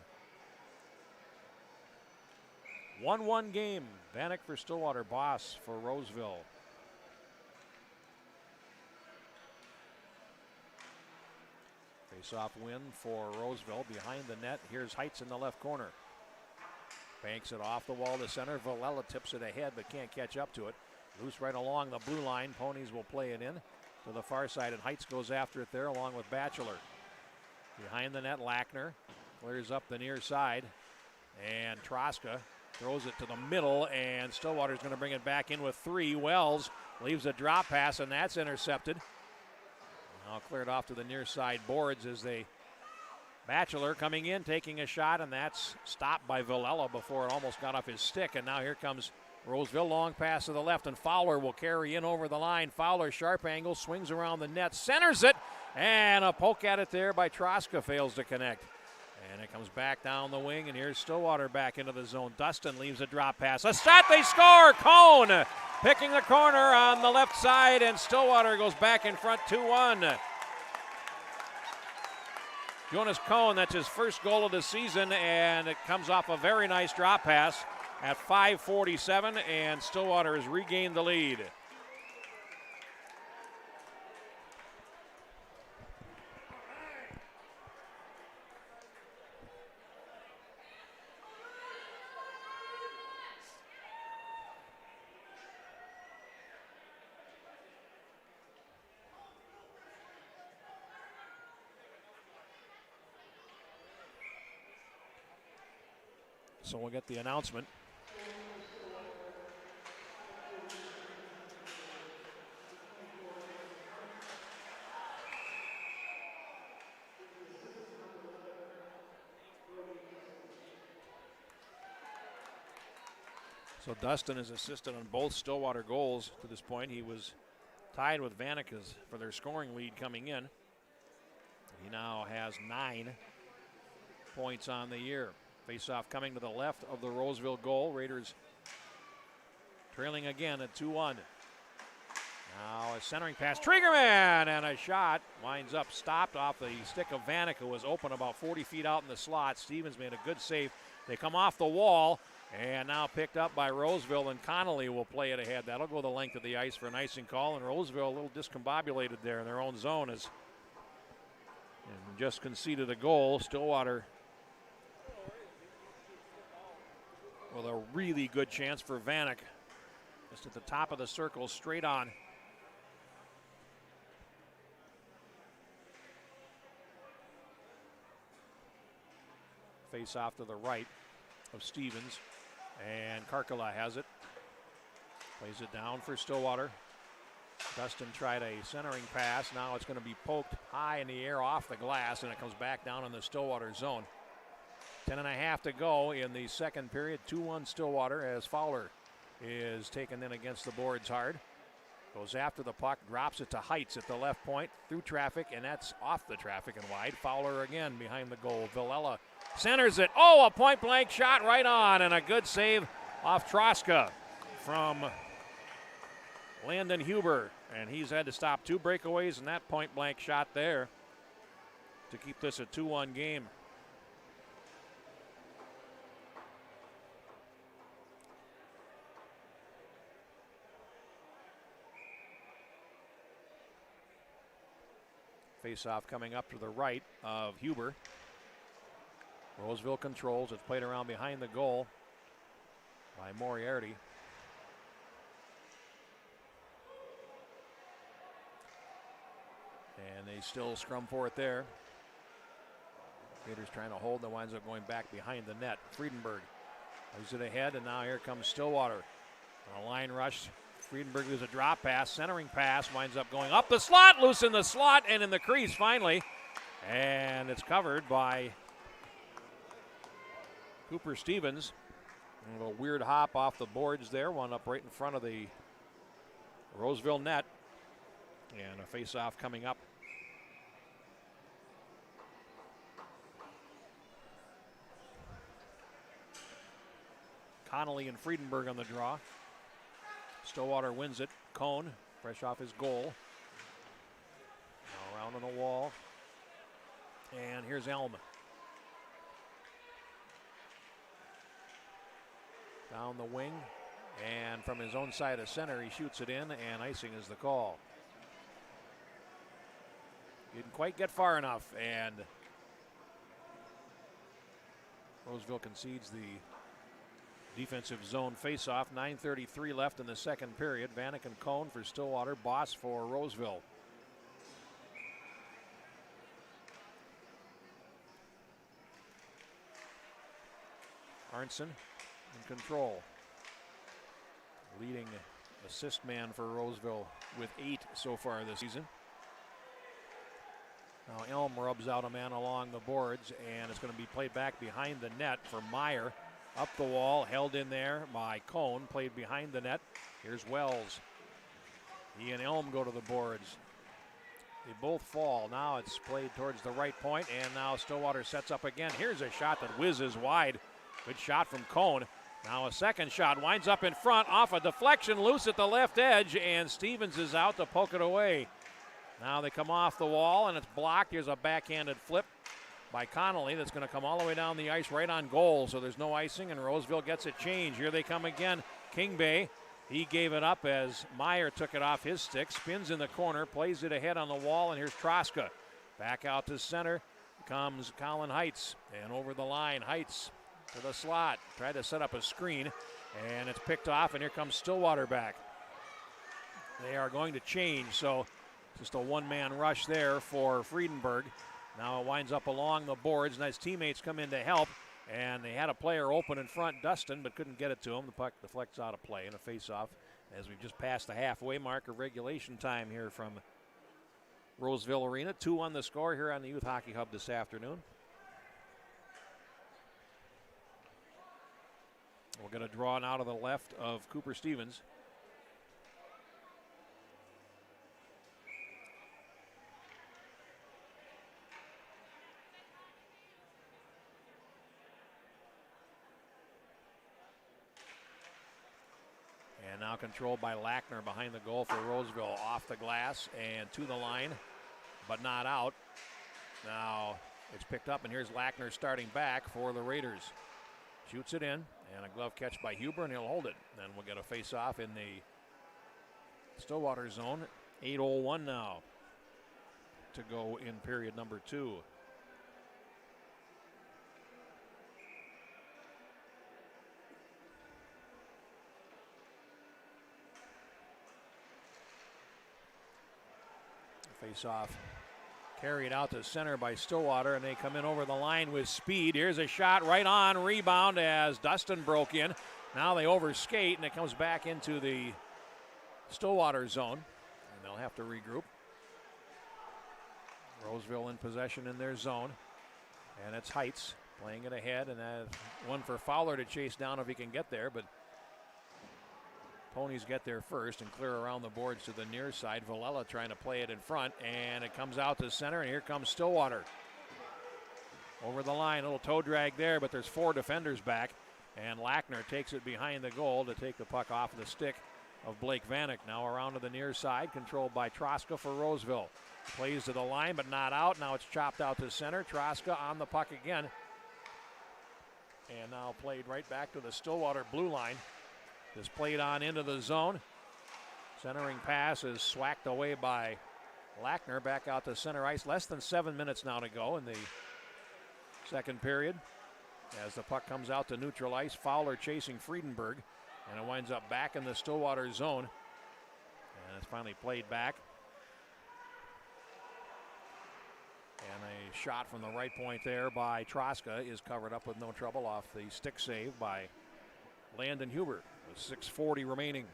1-1 game. Vanek for Stillwater, Boss for Roseville. Face-off win for Roseville behind the net. Here's Heights in the left corner. Banks it off the wall to center. Villela tips it ahead but can't catch up to it. Loose right along the blue line. Ponies will play it in to the far side, and Heights goes after it there along with Batchelor. Behind the net, Lackner clears up the near side, and Troska throws it to the middle, and Stillwater's going to bring it back in with 3. Wells leaves a drop pass, and that's intercepted. Now cleared off to the near side boards as they Batchelor coming in, taking a shot, and that's stopped by Villela before it almost got off his stick. And now here comes Roseville, long pass to the left, and Fowler will carry in over the line. Fowler, sharp angle, swings around the net, centers it, and a poke at it there by Troska fails to connect. And it comes back down the wing, and here's Stillwater back into the zone. Dustin leaves a drop pass. A shot, they score! Cone picking the corner on the left side, and Stillwater goes back in front 2-1. Jonas Cone, that's his first goal of the season, and it comes off a very nice drop pass at 5:47, and Stillwater has regained the lead. So we'll get the announcement. So Dustin is assisted on both Stillwater goals to this point. He was tied with Vanikas for their scoring lead coming in. He now has 9 points on the year. Faceoff coming to the left of the Roseville goal. Raiders trailing again at 2-1. Now a centering pass, Triggerman, and a shot winds up stopped off the stick of Vanek, who was open about 40 feet out in the slot. Stevens made a good save. They come off the wall, and now picked up by Roseville, and Connolly will play it ahead. That'll go the length of the ice for an icing call, and Roseville a little discombobulated there in their own zone as and just conceded a goal. Stillwater with a really good chance for Vanek. Just at the top of the circle, straight on. Face off to the right of Stevens, and Karkala has it. Plays it down for Stillwater. Dustin tried a centering pass. Now it's going to be poked high in the air off the glass, and it comes back down in the Stillwater zone. 10:30 to go in the second period. 2-1 Stillwater as Fowler is taken in against the boards hard. Goes after the puck, drops it to Heights at the left point, through traffic, and that's off the traffic and wide. Fowler again behind the goal. Villela centers it. Oh, a point-blank shot right on, and a good save off Troska from Landon Huber. And he's had to stop 2 breakaways and that point-blank shot there to keep this a 2-1 game. Face-off coming up to the right of Huber. Roseville controls. It's played around behind the goal by Moriarty. And they still scrum for it there. Gators trying to hold. That winds up going back behind the net. Friedenberg moves it ahead, and now here comes Stillwater. On a line rush. Friedenberg does a drop pass, centering pass, winds up going up the slot, loose in the slot, and in the crease finally. And it's covered by Cooper Stevens. A little weird hop off the boards there, one up right in front of the Roseville net. And a face-off coming up. Connolly and Friedenberg on the draw. Stillwater wins it. Cohn, fresh off his goal. Now around on the wall. And here's Elm. Down the wing. And from his own side of center, he shoots it in, and icing is the call. Didn't quite get far enough, and Roseville concedes the defensive zone face-off. 9:33 left in the second period. Vanek and Cohn for Stillwater. Boss for Roseville. Arnson in control. Leading assist man for Roseville with 8 so far this season. Now Elm rubs out a man along the boards, and it's going to be played back behind the net for Meyer. Up the wall, held in there by Cohn, played behind the net. Here's Wells. He and Elm go to the boards. They both fall. Now it's played towards the right point, and now Stillwater sets up again. Here's a shot that whizzes wide. Good shot from Cohn. Now a second shot winds up in front, off a deflection, loose at the left edge, and Stevens is out to poke it away. Now they come off the wall, and it's blocked. Here's a backhanded flip by Connolly that's going to come all the way down the ice right on goal, so there's no icing, and Roseville gets it changed. Here they come again. Kingbay, he gave it up as Meyer took it off his stick, spins in the corner, plays it ahead on the wall, and here's Troska. Back out to center comes Colin Heights, and over the line, Heights to the slot. Tried to set up a screen, and it's picked off, and here comes Stillwater back. They are going to change, so just a one-man rush there for Friedenberg. Now it winds up along the boards, and his teammates come in to help, and they had a player open in front, Dustin, but couldn't get it to him. The puck deflects out of play, and a face-off as we've just passed the halfway mark of regulation time here from Roseville Arena. 2-1 the score here on the Youth Hockey Hub this afternoon. We'll we'll get a draw now to the left of Cooper Stevens. And now controlled by Lackner behind the goal for Roseville. Off the glass and to the line, but not out. Now it's picked up, and here's Lackner starting back for the Raiders. Shoots it in, and a glove catch by Huber, and he'll hold it. Then we'll get a face-off in the Stillwater zone. 8:01 now to go in period number 2. Face-off carried out to center by Stillwater, and they come in over the line with speed. Here's a shot right on, rebound as Dustin broke in. Now they overskate, and it comes back into the Stillwater zone, and they'll have to regroup. Roseville in possession in their zone, and it's Heights playing it ahead, and one for Fowler to chase down if he can get there, but Ponies get there first and clear around the boards to the near side. Villela trying to play it in front, and it comes out to center, and here comes Stillwater. Over the line, a little toe drag there, but there's 4 defenders back, and Lackner takes it behind the goal to take the puck off the stick of Blake Vanek. Now around to the near side, controlled by Troska for Roseville. Plays to the line, but not out. Now it's chopped out to center. Troska on the puck again. And now played right back to the Stillwater blue line. Is played on into the zone. Centering pass is swacked away by Lackner. Back out to center ice. Less than 7 minutes now to go in the second period. As the puck comes out to neutral ice, Fowler chasing Friedenberg. And it winds up back in the Stillwater zone. And it's finally played back. And a shot from the right point there by Troska is covered up with no trouble off the stick save by Landon Huber. With 6:40 remaining.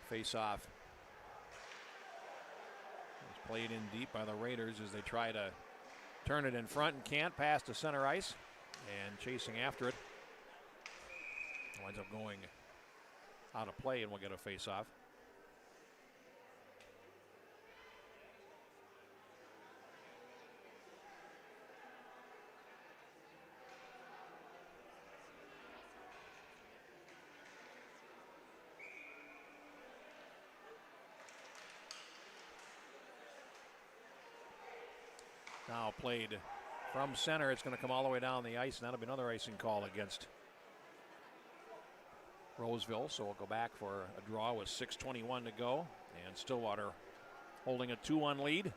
Face-off. It's played in deep by the Raiders as they try to turn it in front and can't. Pass to center ice and chasing after it. Winds up going out of play, and we'll get a face-off. Now played from center. It's going to come all the way down the ice, and that'll be another icing call against Roseville. So we'll go back for a draw with 6:21 to go, and Stillwater holding a 2-1 lead.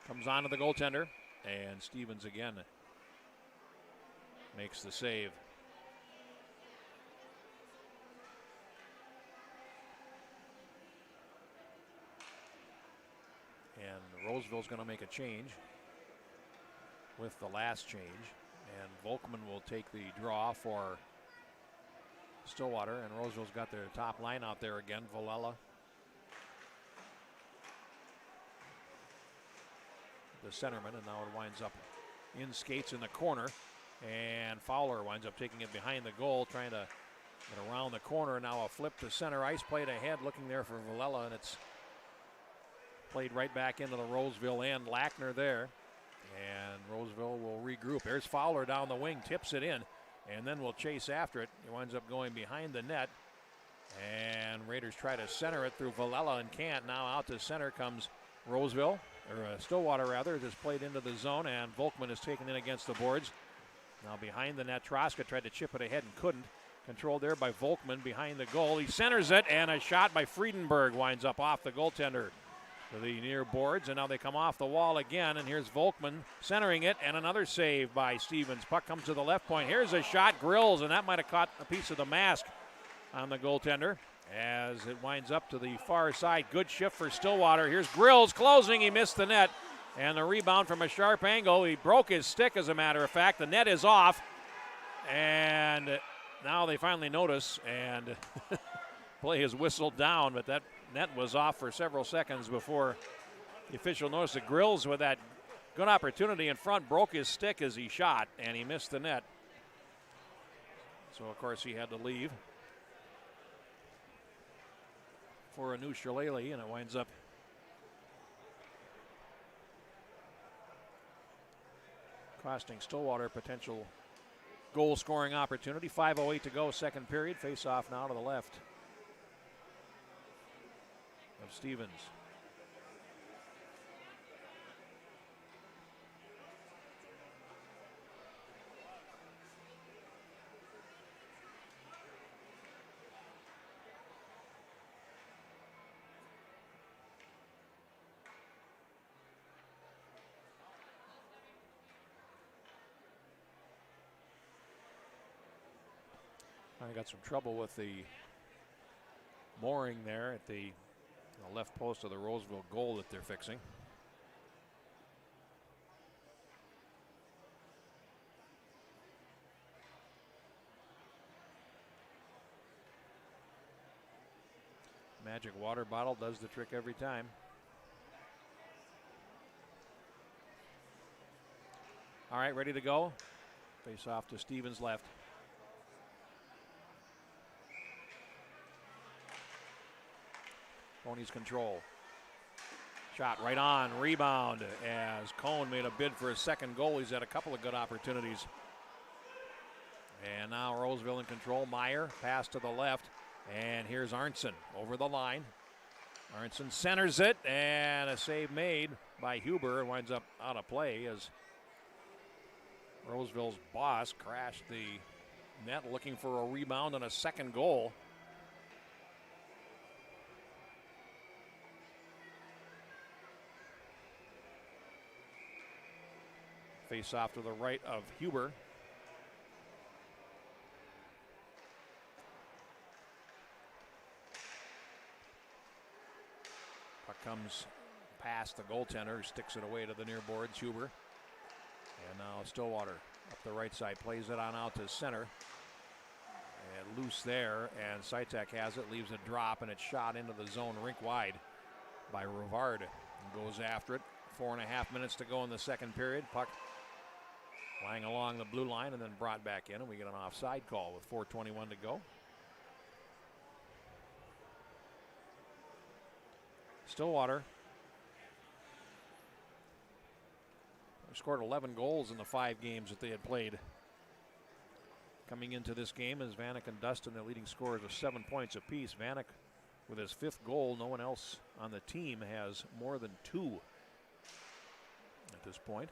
Comes on to the goaltender, and Stevens again makes the save. And Roseville's going to make a change with the last change, and Volkman will take the draw for Stillwater, and Roseville's got their top line out there again. Villela, the centerman, and now it winds up in skates in the corner, and Fowler winds up taking it behind the goal, trying to get around the corner. Now a flip to center ice, played ahead, looking there for Villela, and it's played right back into the Roseville end. Lackner there, and Roseville will regroup. There's Fowler down the wing, tips it in, and then will chase after it. He winds up going behind the net, and Raiders try to center it through Villela and can't. Now out to center comes Roseville, or Stillwater rather, just played into the zone, and Volkman is taken in against the boards. Now behind the net, Troska tried to chip it ahead and couldn't. Controlled there by Volkman behind the goal. He centers it, and a shot by Friedenberg winds up off the goaltender. to the near boards, and now they come off the wall again, and here's Volkman centering it, and another save by Stevens. Puck comes to the left point. Here's a shot, Grills, and that might have caught a piece of the mask on the goaltender as it winds up to the far side. Good shift for Stillwater. Here's Grills closing. He missed the net, and the rebound from a sharp angle. He broke his stick, as a matter of fact. The net is off, and now they finally notice, and play is whistled down, but that net was off for several seconds before the official noticed that Grills, with that good opportunity in front, broke his stick as he shot, and he missed the net. So, of course, he had to leave for a new shillelagh, and it winds up costing Stillwater a potential goal-scoring opportunity. 5:08 to go, second period. Face-off now to the left of Stevens. I got some trouble with the mooring there at the left post of the Roseville goal that they're fixing. Magic water bottle does the trick every time. All right, ready to go. Face off to Stevens left. Ponies control. Shot right on, rebound as Cohn made a bid for his second goal. He's had a couple of good opportunities. And now Roseville in control. Meyer, pass to the left. And here's Arnson over the line. Arnson centers it, and a save made by Huber. It winds up out of play as Roseville's boss crashed the net looking for a rebound and a second goal. Face off to the right of Huber. Puck comes past the goaltender, sticks it away to the near boards, Huber. And now Stillwater up the right side, plays it on out to center. And loose there, and Sitek has it, leaves a drop, and it's shot into the zone rink wide by Rivard. And goes after it. 4.5 minutes to go in the second period. Puck lying along the blue line and then brought back in, and we get an offside call with 4:21 to go. Stillwater scored 11 goals in the 5 games that they had played. Coming into this game is Vanek and Dustin, the leading scorers of 7 points apiece. Vanek with his 5th goal. No one else on the team has more than 2 at this point.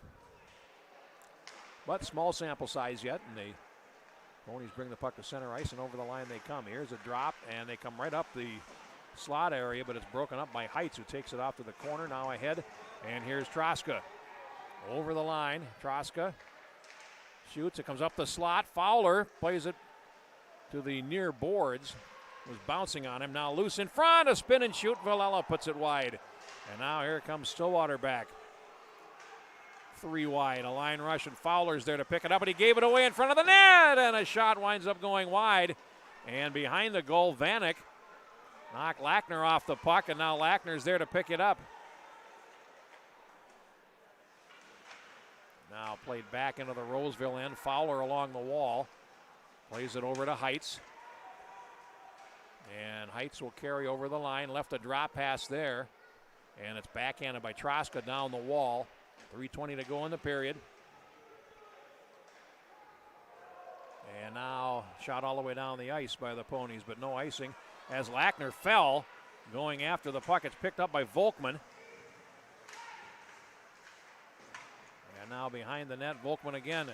But small sample size yet, and the Ponies bring the puck to center ice, and over the line they come. Here's a drop, and they come right up the slot area, but it's broken up by Heights, who takes it off to the corner, now ahead. And here's Troska over the line. Troska shoots, it comes up the slot. Fowler plays it to the near boards. Was bouncing on him, now loose in front, a spin and shoot. Villela puts it wide. And now here comes Stillwater back. 3 wide, a line rush, and Fowler's there to pick it up, and he gave it away in front of the net, and a shot winds up going wide. And behind the goal, Vanek knocked Lackner off the puck, and now Lackner's there to pick it up. Now played back into the Roseville end. Fowler along the wall. Plays it over to Heights. And Heights will carry over the line. Left a drop pass there. And it's backhanded by Troska down the wall. 3:20 to go in the period. And now shot all the way down the ice by the Ponies, but no icing. As Lackner fell, going after the puck. It's picked up by Volkman. And now behind the net, Volkman again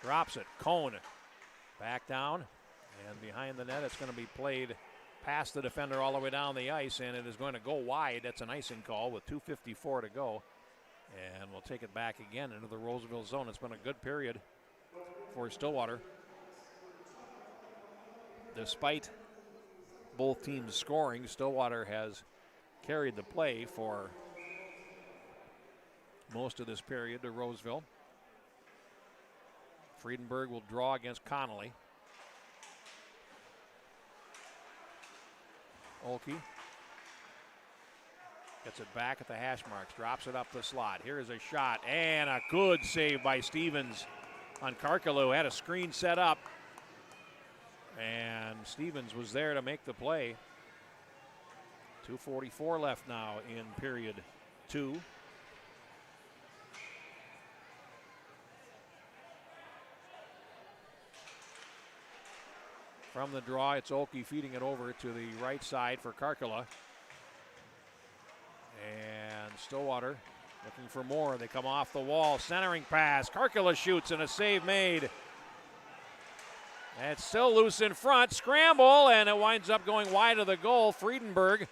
drops it. Cohn back down. And behind the net, it's going to be played past the defender all the way down the ice, and it is going to go wide. That's an icing call with 2:54 to go. And we'll take it back again into the Roseville zone. It's been a good period for Stillwater. Despite both teams scoring, Stillwater has carried the play for most of this period to Roseville. Friedenberg will draw against Connolly. Olkey gets it back at the hash marks, drops it up the slot. Here's a shot, and a good save by Stevens on Karkala, who had a screen set up. And Stevens was there to make the play. 2:44 left now in period 2. From the draw, it's Olkey feeding it over to the right side for Karkala. And Stillwater looking for more. They come off the wall. Centering pass. Karkala shoots and a save made. And it's still loose in front. Scramble, and it winds up going wide of the goal. Friedenberg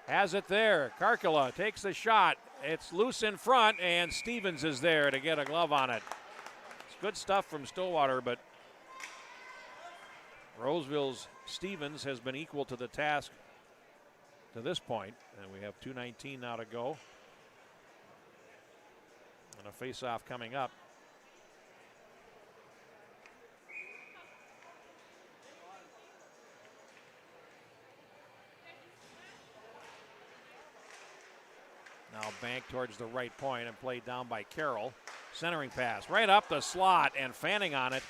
has it there. Karkala takes the shot. It's loose in front, and Stevens is there to get a glove on it. It's good stuff from Stillwater, but Roseville's Stevens has been equal to the task to this point, and we have 2:19 now to go. And a face-off coming up. Now banked towards the right point and played down by Carroll. Centering pass right up the slot and fanning on it.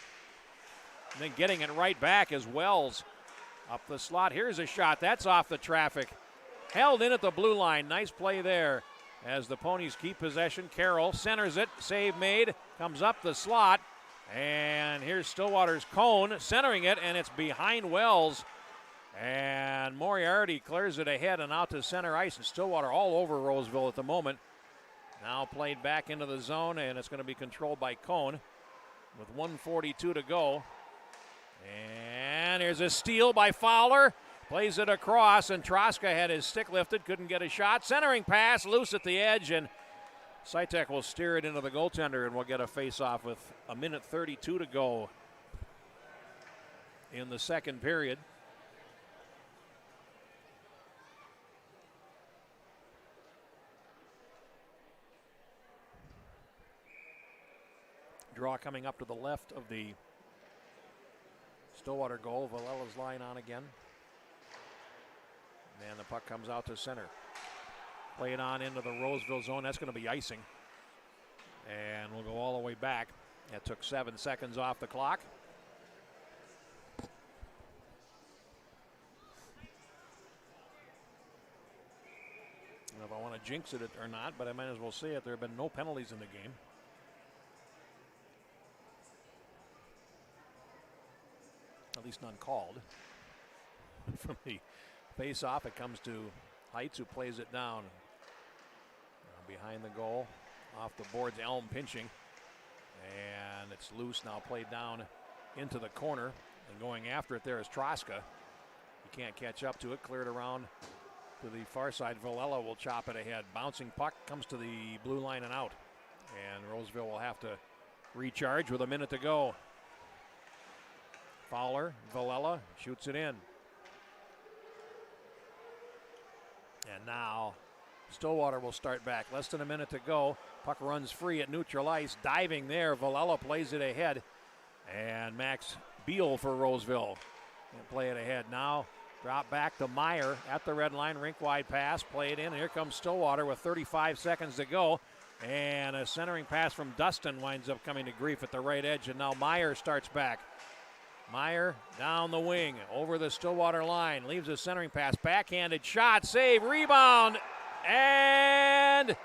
And then getting it right back as Wells up the slot. Here's a shot. That's off the traffic. Held in at the blue line. Nice play there as the Ponies keep possession. Carroll centers it. Save made. Comes up the slot. And here's Stillwater's Cone centering it, and it's behind Wells. And Moriarty clears it ahead and out to center ice. And Stillwater all over Roseville at the moment. Now played back into the zone, and it's going to be controlled by Cone with 1:42 to go. And here's a steal by Fowler. Plays it across, and Troska had his stick lifted, couldn't get a shot. Centering pass, loose at the edge, and Sitek will steer it into the goaltender, and we'll get a face-off with 1:32 to go in the second period. Draw coming up to the left of the Stillwater goal. Valella's line on again. And the puck comes out to center. Play it on into the Roseville zone. That's going to be icing. And we'll go all the way back. That took 7 seconds off the clock. I don't know if I want to jinx it or not, but I might as well say it. There have been no penalties in the game. At least none called. From the face-off, it comes to Heitz, who plays it down. Behind the goal, off the boards, Elm pinching. And it's loose, now played down into the corner. And going after it there is Troska. He can't catch up to it, cleared around to the far side. Valella will chop it ahead. Bouncing puck comes to the blue line and out. And Roseville will have to recharge with 1 minute to go. Fowler, Valella shoots it in. And now Stillwater will start back. Less than 1 minute to go. Puck runs free at neutral ice. Diving there. Valella plays it ahead. And Max Beal for Roseville. And play it ahead. Now drop back to Meyer at the red line. Rink wide pass. Play it in. And here comes Stillwater with 35 seconds to go. And a centering pass from Dustin winds up coming to grief at the right edge. And now Meyer starts back. Meyer down the wing, over the Stillwater line, leaves a centering pass, backhanded shot, save, rebound, and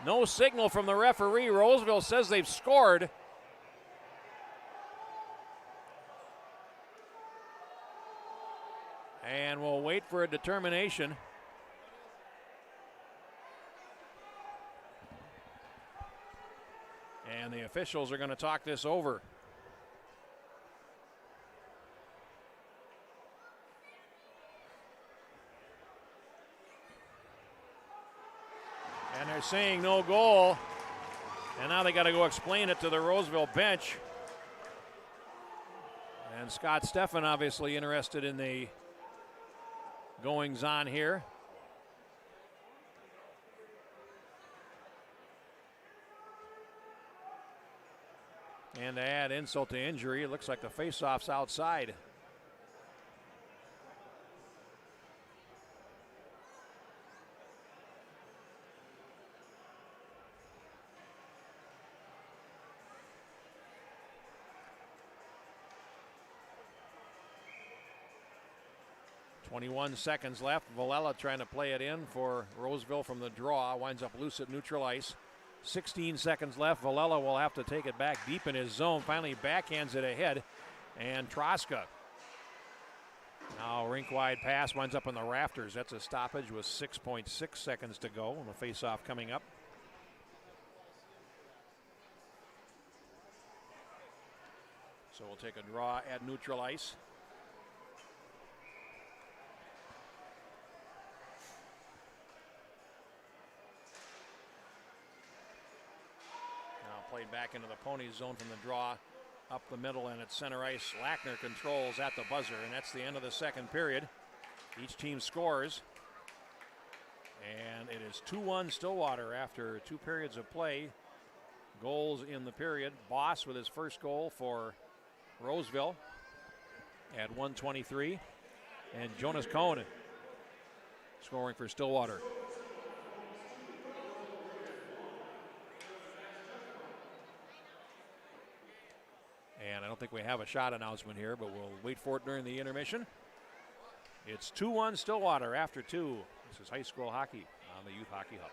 no signal from the referee. Roseville says they've scored. And we'll wait for a determination. And the officials are going to talk this over. saying no goal. And now they got to go explain it to the Roseville bench. And Scott Steffen obviously interested in the goings on here. And to add insult to injury, it looks like the faceoff's outside. .21 seconds left. Valella trying to play it in for Roseville from the draw. Winds up loose at neutral ice. 16 seconds left. Valella will have to take it back deep in his zone. Finally backhands it ahead. And Troska. Now rink wide pass winds up on the rafters. That's a stoppage with 6.6 seconds to go. And the face-off coming up. So we'll take a draw at neutral ice. Played back into the Ponies zone from the draw up the middle and at center ice. Lackner controls at the buzzer, and that's the end of the second period. Each team scores, and it is 2-1 Stillwater after 2 periods of play. Goals in the period. Boss with his first goal for Roseville at 1:23, and Jonas Cohn scoring for Stillwater. And I don't think we have a shot announcement here, but we'll wait for it during the intermission. It's 2-1 Stillwater after 2. This is high school hockey on the Youth Hockey Hub.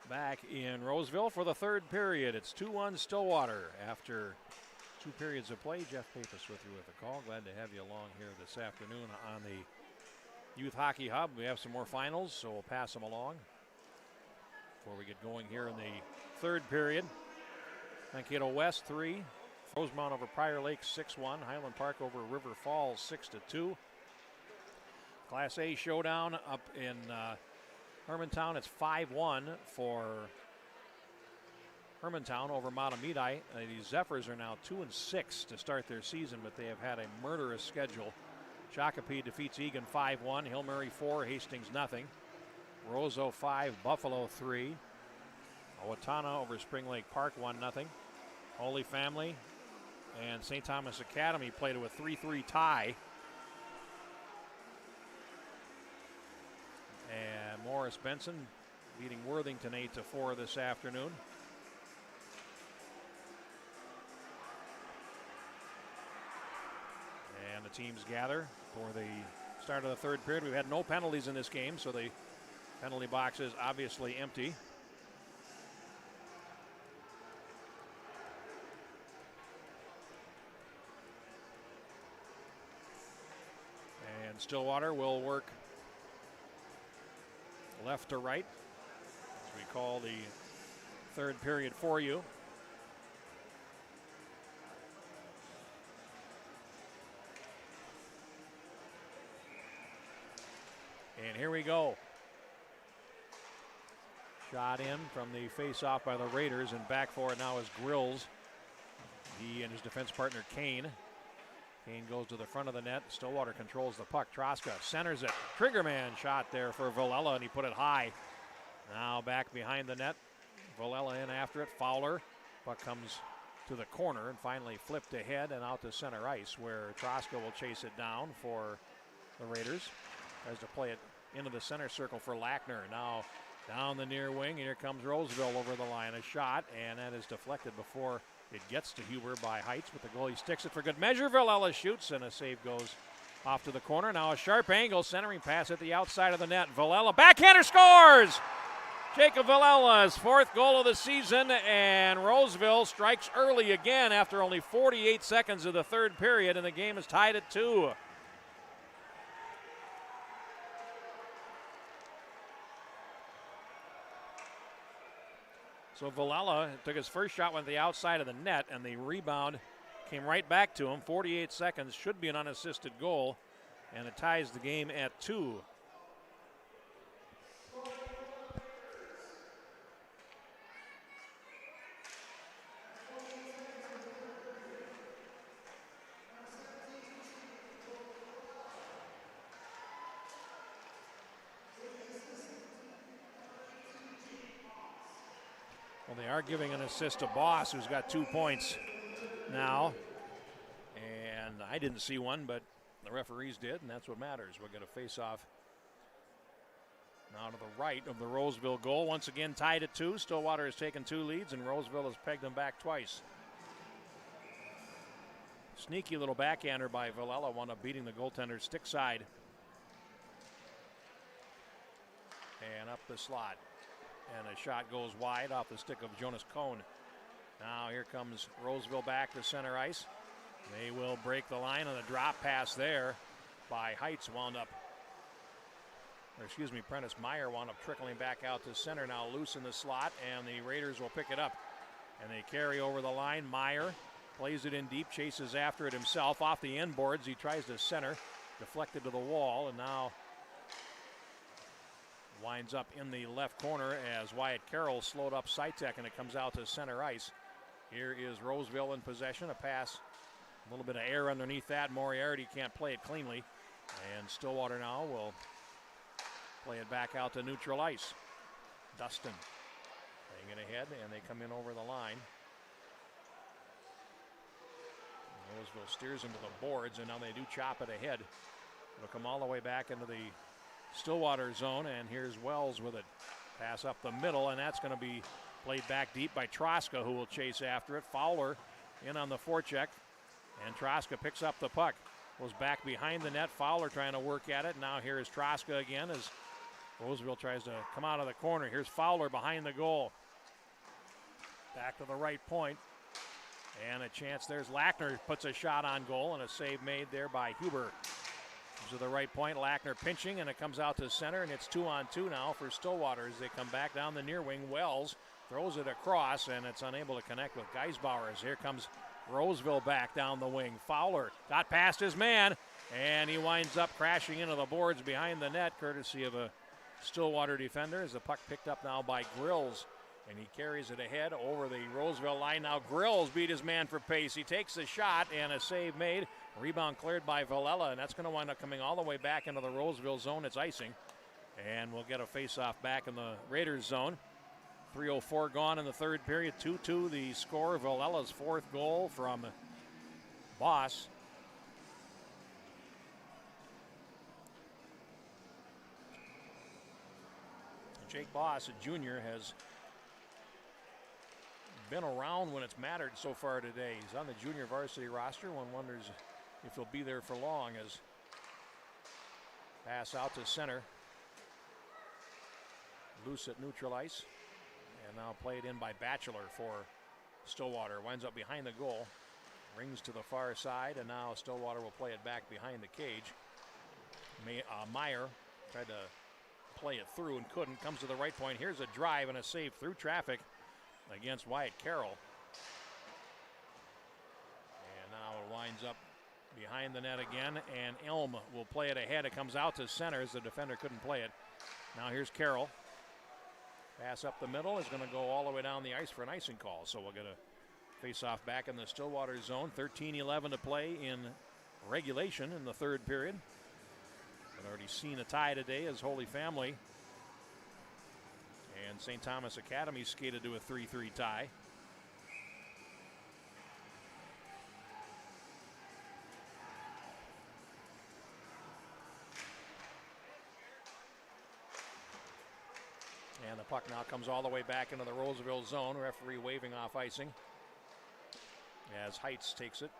back in Roseville for the third period. It's 2-1 Stillwater after 2 periods of play. Jeff Pappas with you with the call. Glad to have you along here this afternoon on the Youth Hockey Hub. We have some more finals, so we'll pass them along before we get going here in the third period. Mankato West 3, Rosemount over Prior Lake 6-1, Highland Park over River Falls 6-2. Class A showdown up in Hermantown. It's 5-1 for Hermantown over Matamidi. The Zephyrs are now 2-6 to start their season, but they have had a murderous schedule. Shakopee defeats Egan 5-1, Hill Murray 4, Hastings nothing. Roseau 5, Buffalo 3. Owatonna over Spring Lake Park 1-0. Holy Family and St. Thomas Academy played a 3-3 tie. And Morris Benson beating Worthington 8-4 this afternoon. And the teams gather for the start of the third period. We've had no penalties in this game, so the penalty box is obviously empty. And Stillwater will work left to right as we call the third period for you. And here we go. Shot in from the face-off by the Raiders, and back for it now is Grills. He and his defense partner Kane. Kane goes to the front of the net. Stillwater controls the puck. Troska centers it. Triggerman shot there for Villela, and he put it high. Now back behind the net. Villela in after it. Fowler. Puck comes to the corner and finally flipped ahead and out to center ice, where Troska will chase it down for the Raiders. Tries to play it into the center circle for Lackner. Now down the near wing. Here comes Roseville over the line. A shot, and that is deflected before it gets to Huber by Heights, but the goalie sticks it for good measure. Villela shoots, and a save goes off to the corner. Now a sharp angle, centering pass at the outside of the net. Villela, backhander, scores! Jacob Vilella's 4th goal of the season, and Roseville strikes early again after only 48 seconds of the third period, and the game is tied at 2. So Villela took his first shot, went to the outside of the net, and the rebound came right back to him. 48 seconds, should be an unassisted goal, and it ties the game at 2. Well, they are giving an assist to Boss, who's got 2 points now. And I didn't see one, but the referees did, and that's what matters. We'll get a face-off now to the right of the Roseville goal. Once again, tied at 2. Stillwater has taken 2 leads, and Roseville has pegged them back twice. Sneaky little backhander by Villela, wound up beating the goaltender stick side. And up the slot. And a shot goes wide off the stick of Jonas Cohn. Now here comes Roseville back to center ice. They will break the line on a drop pass there by Heights. Prentice Meyer wound up trickling back out to center. Now loose in the slot, and the Raiders will pick it up. And they carry over the line. Meyer plays it in deep, chases after it himself. Off the end boards, he tries to center. Deflected to the wall, and now winds up in the left corner as Wyatt Carroll slowed up Sitek, and it comes out to center ice. Here is Roseville in possession. A pass, a little bit of air underneath that. Moriarty can't play it cleanly. And Stillwater now will play it back out to neutral ice. Dustin playing it ahead, and they come in over the line. Roseville steers into the boards, and now they do chop it ahead. It'll come all the way back into the Stillwater zone, and here's Wells with it. Pass up the middle, and that's going to be played back deep by Troska, who will chase after it. Fowler in on the forecheck, and Troska picks up the puck. Goes back behind the net. Fowler trying to work at it. Now here is Troska again as Roseville tries to come out of the corner. Here's Fowler behind the goal. Back to the right point. And a chance. There's Lackner puts a shot on goal and a save made there by Huber. To the right point, Lackner pinching, and it comes out to center, and it's 2-on-2 now for Stillwater as they come back down the near wing. Wells throws it across, and it's unable to connect with Geisbauer. As here comes Roseville back down the wing. Fowler got past his man, and he winds up crashing into the boards behind the net, courtesy of a Stillwater defender, as the puck picked up now by Grills. And he carries it ahead over the Roseville line. Now Grills beat his man for pace. He takes the shot, and a save made. Rebound cleared by Villela, and that's going to wind up coming all the way back into the Roseville zone. It's icing. And we'll get a face-off back in the Raiders zone. 3:04 gone in the third period. 2-2 the score. Villella's fourth goal from Boss. Jake Boss, a junior, has been around when it's mattered so far today. He's on the junior varsity roster. One wonders if he'll be there for long. As pass out to center. Loose at neutral ice. And now played in by Batchelor for Stillwater. Winds up behind the goal. Rings to the far side, and now Stillwater will play it back behind the cage. Meyer tried to play it through and couldn't. Comes to the right point. Here's a drive and a save through traffic against Wyatt Carroll. And now it winds up behind the net again, and Elm will play it ahead. It comes out to center as the defender couldn't play it. Now here's Carroll. Pass up the middle is going to go all the way down the ice for an icing call. So we'll get a face-off back in the Stillwater zone. 13-11 to play in regulation in the third period. I've already seen a tie today as Holy Family and St. Thomas Academy skated to a 3-3 tie. And the puck now comes all the way back into the Roseville zone. Referee waving off icing as Heights takes it.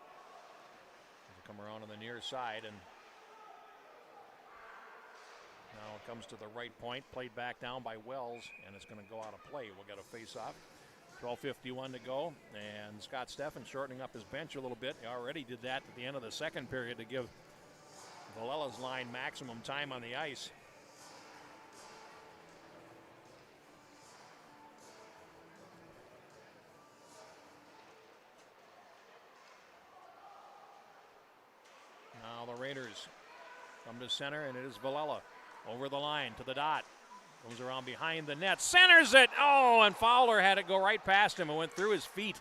It'll come around on the near side, and now it comes to the right point, played back down by Wells, and it's going to go out of play. We'll get a face-off. 12:51 to go, and Scott Steffen shortening up his bench a little bit. He already did that at the end of the second period to give Villella's line maximum time on the ice. Now the Raiders come to center, and it is Villela. Over the line to the dot. Goes around behind the net. Centers it. Oh, and Fowler had it go right past him and went through his feet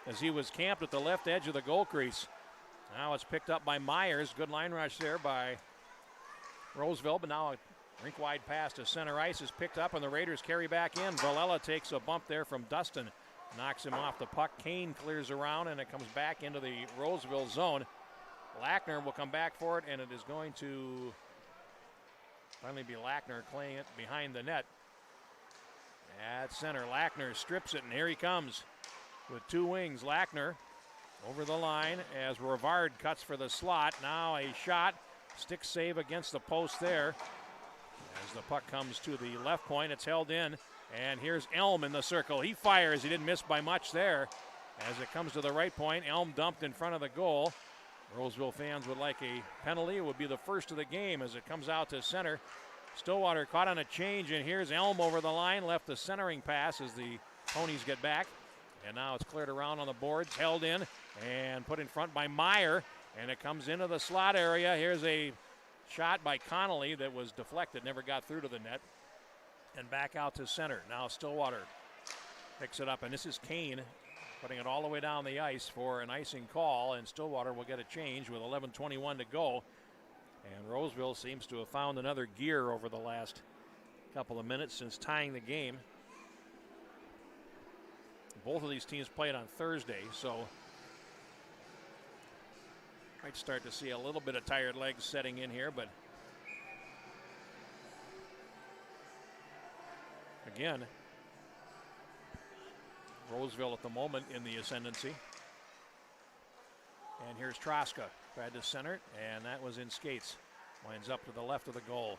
as he was camped at the left edge of the goal crease. Now it's picked up by Myers. Good line rush there by Roseville, but now a rink-wide pass to center ice is picked up, and the Raiders carry back in. Villela takes a bump there from Dustin. Knocks him off the puck. Kane clears around, and it comes back into the Roseville zone. Lackner will come back for it, and it is going to finally be Lackner playing it behind the net. At center, Lackner strips it, and here he comes with two wings. Lackner over the line as Rivard cuts for the slot. Now a shot, stick save against the post there. As the puck comes to the left point, it's held in, and here's Elm in the circle. He fires, he didn't miss by much there. As it comes to the right point, Elm dumped in front of the goal. Roseville fans would like a penalty. It would be the first of the game as it comes out to center. Stillwater caught on a change, and here's Elm over the line. Left the centering pass as the Ponies get back. And now it's cleared around on the boards, held in, and put in front by Meyer. And it comes into the slot area. Here's a shot by Connolly that was deflected, never got through to the net. And back out to center. Now Stillwater picks it up, and this is Kane putting it all the way down the ice for an icing call, and Stillwater will get a change with 11:21 to go. And Roseville seems to have found another gear over the last couple of minutes since tying the game. Both of these teams played on Thursday, so might start to see a little bit of tired legs setting in here, but again, Roseville at the moment in the ascendancy. And here's Troska. Tried to center it, and that was in skates. Winds up to the left of the goal.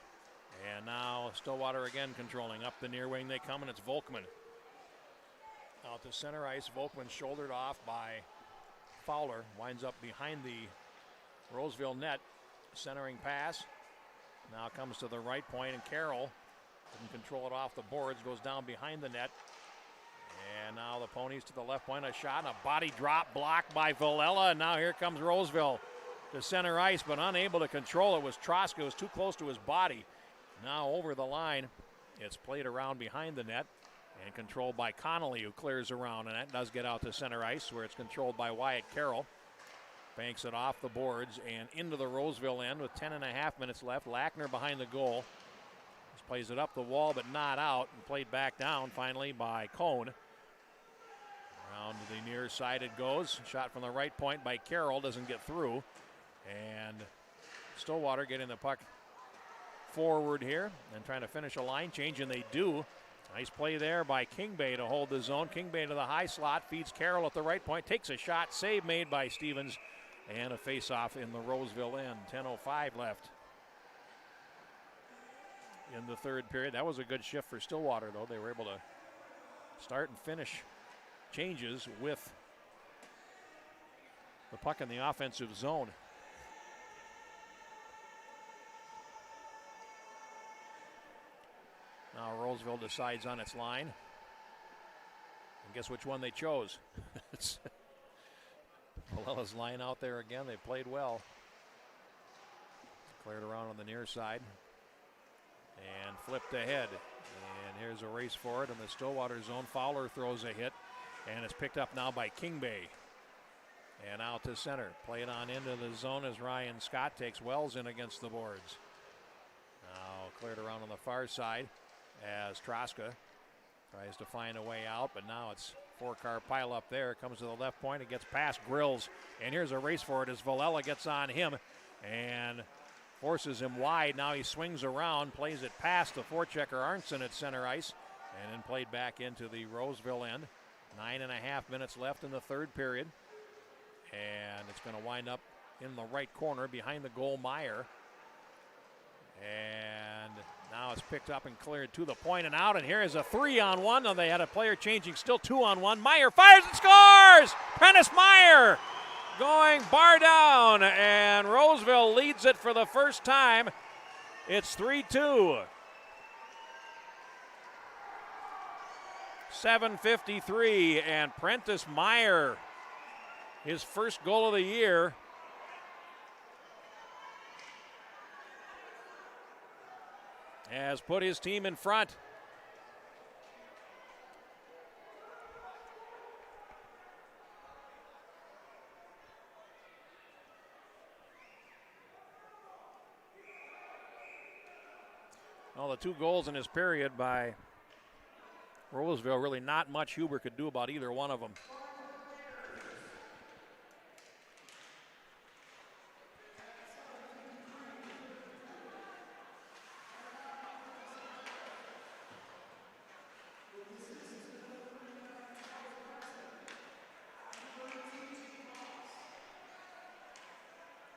And now Stillwater again controlling. Up the near wing they come, and it's Volkman. Out to center ice. Volkman shouldered off by Fowler. Winds up behind the Roseville net. Centering pass. Now comes to the right point, and Carroll can control it off the boards. Goes down behind the net. And now the Ponies to the left point. A shot and a body drop blocked by Villela. And now here comes Roseville to center ice, but unable to control it was Troska. It was too close to his body. Now over the line. It's played around behind the net and controlled by Connolly, who clears around. And that does get out to center ice, where it's controlled by Wyatt Carroll. Banks it off the boards and into the Roseville end with 10.5 minutes left. Lackner behind the goal. Just plays it up the wall, but not out. And played back down finally by Cone. Around to the near side it goes. Shot from the right point by Carroll. Doesn't get through. And Stillwater getting the puck forward here and trying to finish a line change, and they do. Nice play there by Kingbay to hold the zone. Kingbay to the high slot. Feeds Carroll at the right point. Takes a shot. Save made by Stevens. And a face-off in the Roseville end. 10:05 left in the third period. That was a good shift for Stillwater, though. They were able to start and finish changes with the puck in the offensive zone. Now Roseville decides on its line. And guess which one they chose? It's Valella's line out there again. They played well. Cleared around on the near side. And flipped ahead. And here's a race for it in the Stillwater zone. Fowler throws a hit. And it's picked up now by Kingbay. And out to center. Played on into the zone as Ryan Scott takes Wells in against the boards. Now cleared around on the far side as Troska tries to find a way out, but now it's four-car pile up there. Comes to the left point. It gets past Grills. And here's a race for it as Villela gets on him and forces him wide. Now he swings around, plays it past the forechecker Arnson at center ice, and then played back into the Roseville end. 9.5 minutes left in the third period. And it's going to wind up in the right corner behind the goal, Meyer. And now it's picked up and cleared to the point and out. And here is a 3-on-1. Now they had a player changing, still 2-on-1. Meyer fires and scores! Prentice Meyer going bar down. And Roseville leads it for the first time. It's 3-2. 7:53, and Prentice Meyer, his first goal of the year. Has put his team in front. Well, the two goals in this period by Roseville, really not much Huber could do about either one of them.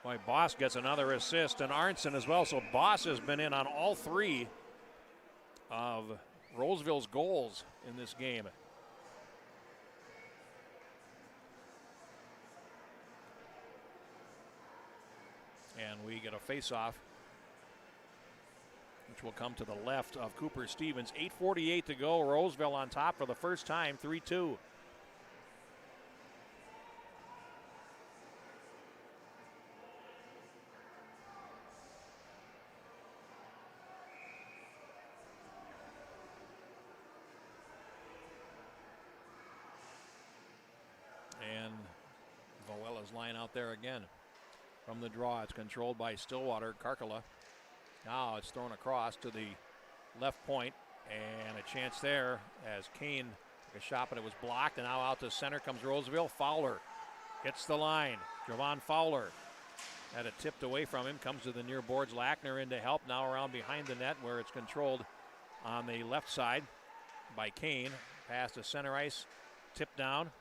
Boy, Boss gets another assist, and Arnson as well. So Boss has been in on all three of Roseville's goals in this game. And we get a face-off, which will come to the left of Cooper Stevens. 8:48 to go. Roseville on top for the first time, 3-2. Line out there again from the draw. It's controlled by Stillwater. Karkala. Now it's thrown across to the left point, and a chance there as Kane took a shot, but it was blocked. And now out to center comes Roseville. Fowler hits the line. Javon Fowler had it tipped away from him. Comes to the near boards. Lackner in to help. Now around behind the net where it's controlled on the left side by Kane. Pass to center ice. Tipped down.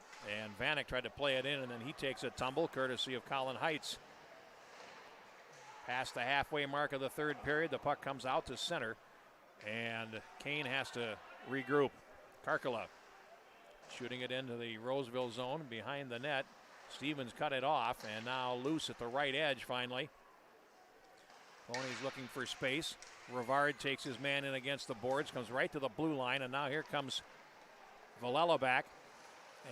And Vanek tried to play it in, and then he takes a tumble, courtesy of Colin Heights. Past the halfway mark of the third period, the puck comes out to center, and Kane has to regroup. Karkala shooting it into the Roseville zone behind the net. Stevens cut it off, and now loose at the right edge finally. Pony's looking for space. Rivard takes his man in against the boards, comes right to the blue line, and now here comes Villela back,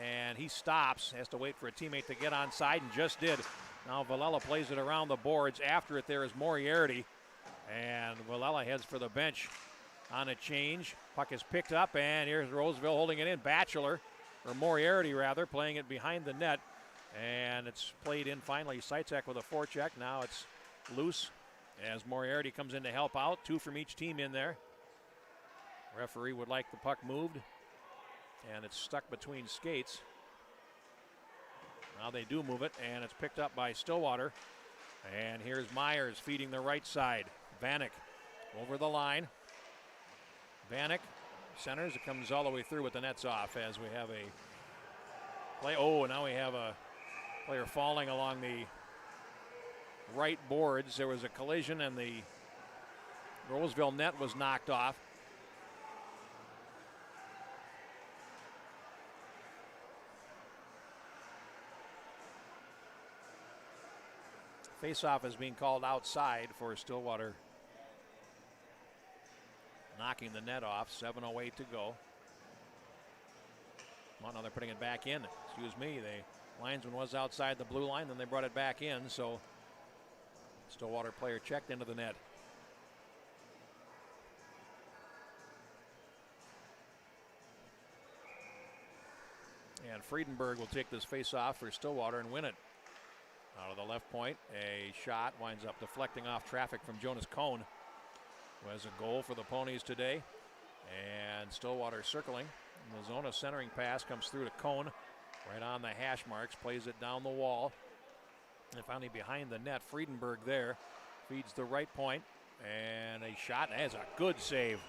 and he stops, has to wait for a teammate to get onside, and just did. Now Villela plays it around the boards. After it there is Moriarty, and Villela heads for the bench on a change. Puck is picked up, and here's Roseville holding it in. Batchelor, or Moriarty rather, playing it behind the net, and it's played in finally. Seitzek with a forecheck. Now it's loose as Moriarty comes in to help out. Two from each team in there. Referee would like the puck moved, and it's stuck between skates. Now they do move it, and it's picked up by Stillwater. And here's Myers feeding the right side. Vanek over the line. Vanek centers. It comes all the way through with the nets off as we have a play. Oh, now we have a player falling along the right boards. There was a collision, and the Roseville net was knocked off. Face-off is being called outside for Stillwater, knocking the net off. 7:08 to go. Well, now they're putting it back in. Excuse me, the linesman was outside the blue line, then they brought it back in, so Stillwater player checked into the net. And Friedenberg will take this face-off for Stillwater and win it. Out of the left point, a shot winds up deflecting off traffic from Jonas Cohn, who has a goal for the Ponies today. And Stillwater circling. And the zone of centering pass comes through to Cohn, right on the hash marks, plays it down the wall. And finally behind the net, Friedenberg there feeds the right point, and a shot. That's a good save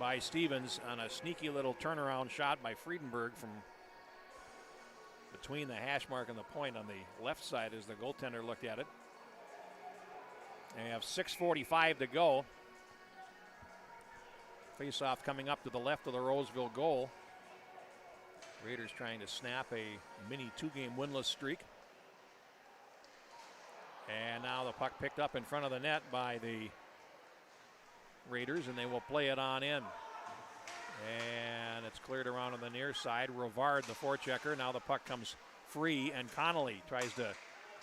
by Stevens on a sneaky little turnaround shot by Friedenberg from between the hash mark and the point on the left side as the goaltender looked at it. They have 6:45 to go. Face-off coming up to the left of the Roseville goal. Raiders trying to snap a mini two-game winless streak. And now the puck picked up in front of the net by the Raiders, and they will play it on in. And it's cleared around on the near side. Rivard, the forechecker. Now the puck comes free, and Connolly tries to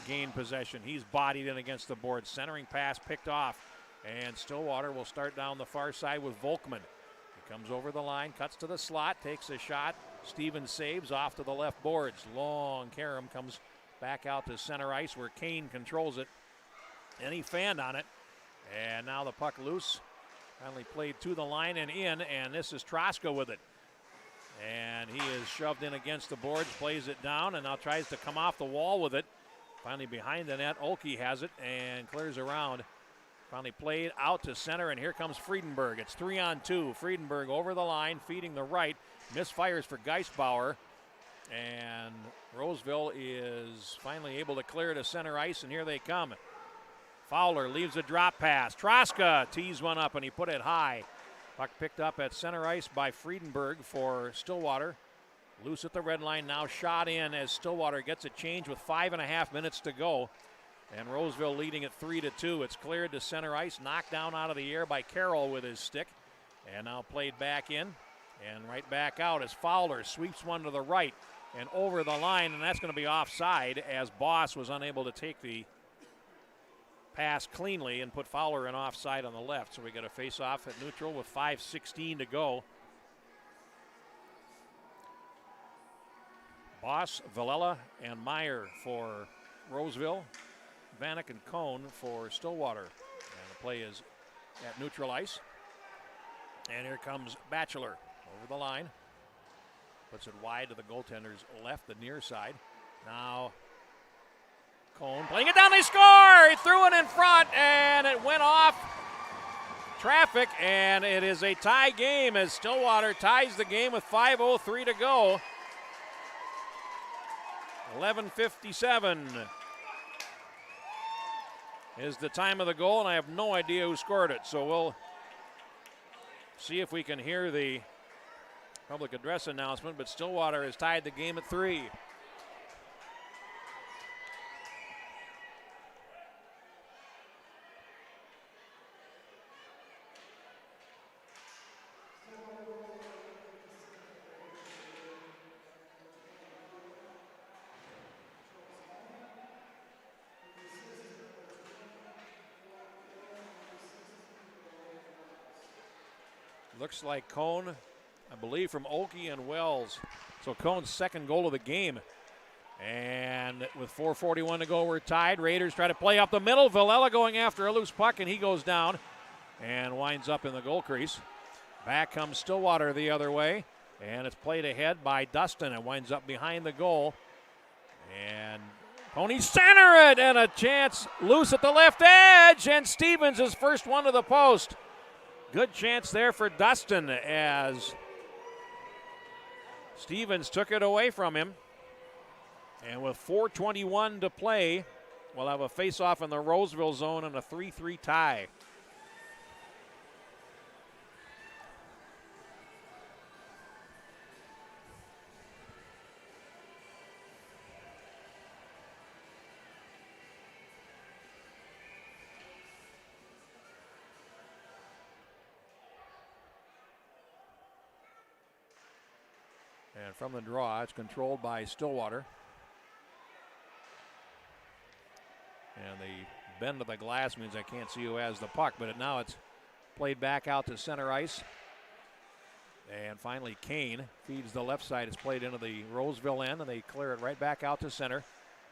gain possession. He's bodied in against the board. Centering pass picked off, and Stillwater will start down the far side with Volkman. He comes over the line, cuts to the slot, takes a shot. Stevens saves off to the left boards. Long carom comes back out to center ice where Kane controls it, and he fanned on it. And now the puck loose. Finally played to the line and in, and this is Troska with it. And he is shoved in against the boards, plays it down, and now tries to come off the wall with it. Finally behind the net, Olkey has it and clears around. Finally played out to center, and here comes Friedenberg. It's 3-on-2. Friedenberg over the line, feeding the right. Misfires for Geisbauer. And Roseville is finally able to clear to center ice, and here they come. Fowler leaves a drop pass. Troska tees one up, and he put it high. Puck picked up at center ice by Friedenberg for Stillwater. Loose at the red line, now shot in as Stillwater gets a change with 5.5 minutes to go. And Roseville leading at 3-2. It's cleared to center ice, knocked down out of the air by Carroll with his stick. And now played back in and right back out as Fowler sweeps one to the right and over the line, and that's going to be offside as Boss was unable to take the pass cleanly and put Fowler in offside on the left. So we got a face-off at neutral with 5:16 to go. Boss, Villela, and Meyer for Roseville. Vanek and Cohn for Stillwater. And the play is at neutral ice. And here comes Batchelor over the line. Puts it wide to the goaltender's left, the near side. Now Cohn playing it down, they score! He threw it in front, and it went off traffic, and it is a tie game as Stillwater ties the game with 5:03 to go. 11:57. is the time of the goal, and I have no idea who scored it. So we'll see if we can hear the public address announcement, but Stillwater has tied the game at 3. Looks like Cone, I believe, from Oakey and Wells. So Cone's second goal of the game. And with 4:41 to go, we're tied. Raiders try to play up the middle. Villela going after a loose puck, and he goes down and winds up in the goal crease. Back comes Stillwater the other way, and it's played ahead by Dustin. It winds up behind the goal. And Ponies center it, and a chance loose at the left edge, and Stevens is first one to the post. Good chance there for Dustin as Stevens took it away from him. And with 4:21 to play, we'll have a face-off in the Roseville zone and a 3-3 tie. And from the draw, it's controlled by Stillwater. And the bend of the glass means I can't see who has the puck, but now it's played back out to center ice. And finally, Kane feeds the left side. It's played into the Roseville end, and they clear it right back out to center.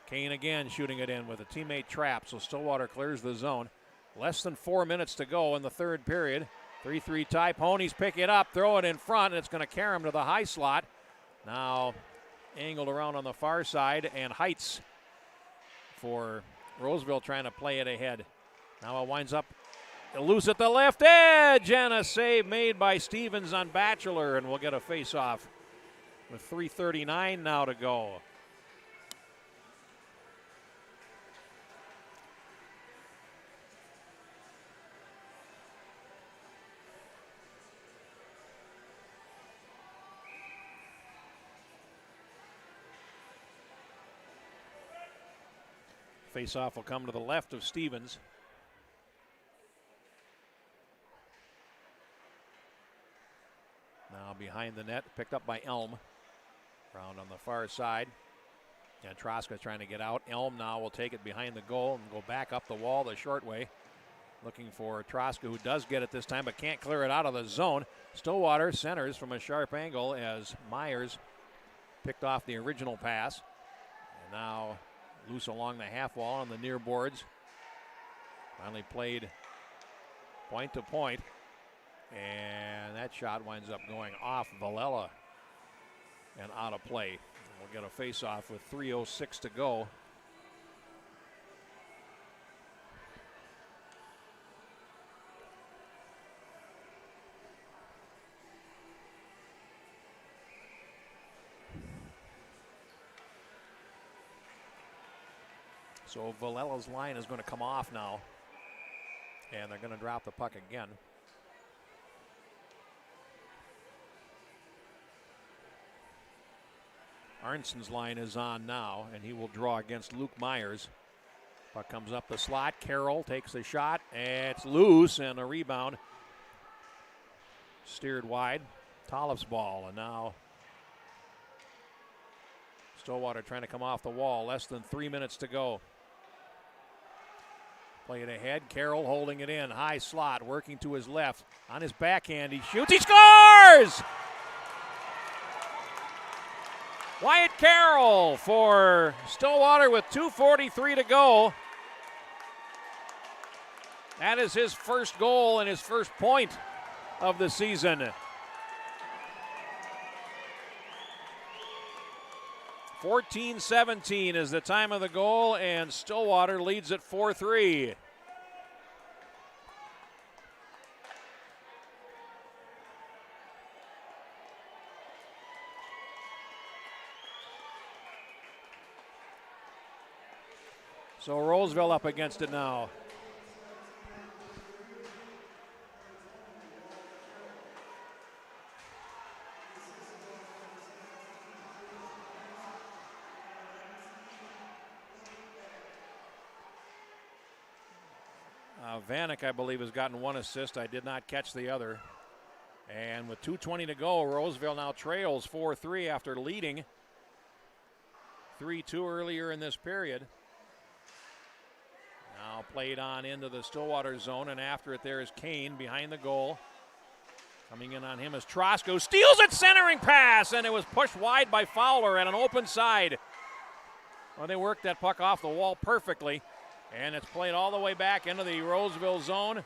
Kane again shooting it in with a teammate trap, so Stillwater clears the zone. Less than 4 minutes to go in the third period. 3-3 tie. Ponies pick it up, throw it in front, and it's going to carry him to the high slot. Now angled around on the far side, and Heights for Roseville trying to play it ahead. Now it winds up loose at the left edge, and a save made by Stevens on Batchelor, and we'll get a face-off with 3:39 now to go. Face-off will come to the left of Stevens. Now behind the net, picked up by Elm. Round on the far side. And Troska trying to get out. Elm now will take it behind the goal and go back up the wall the short way. Looking for Troska, who does get it this time but can't clear it out of the zone. Stillwater centers from a sharp angle as Myers picked off the original pass. And now loose along the half wall on the near boards. Finally played point to point. And that shot winds up going off Villela and out of play. We'll get a face-off with 3:06 to go. So Villella's line is going to come off now, and they're going to drop the puck again. Arnson's line is on now, and he will draw against Luke Myers. Puck comes up the slot. Carroll takes the shot. It's loose, and a rebound. Steered wide. Tollef's ball, and now Stillwater trying to come off the wall. Less than 3 minutes to go. Play it ahead. Carroll holding it in. High slot, working to his left. On his backhand, he shoots. He scores! Wyatt Carroll for Stillwater with 2:43 to go. That is his first goal and his first point of the season. 14:17 is the time of the goal, and Stillwater leads at 4-3. So Roseville up against it now. Vanek, I believe, has gotten one assist. I did not catch the other. And with 2:20 to go, Roseville now trails 4-3 after leading 3-2 earlier in this period. Now played on into the Stillwater zone, and after it there is Kane behind the goal. Coming in on him is Trosco, steals it, centering pass, and it was pushed wide by Fowler at an open side. Well, they worked that puck off the wall perfectly, and it's played all the way back into the Roseville zone.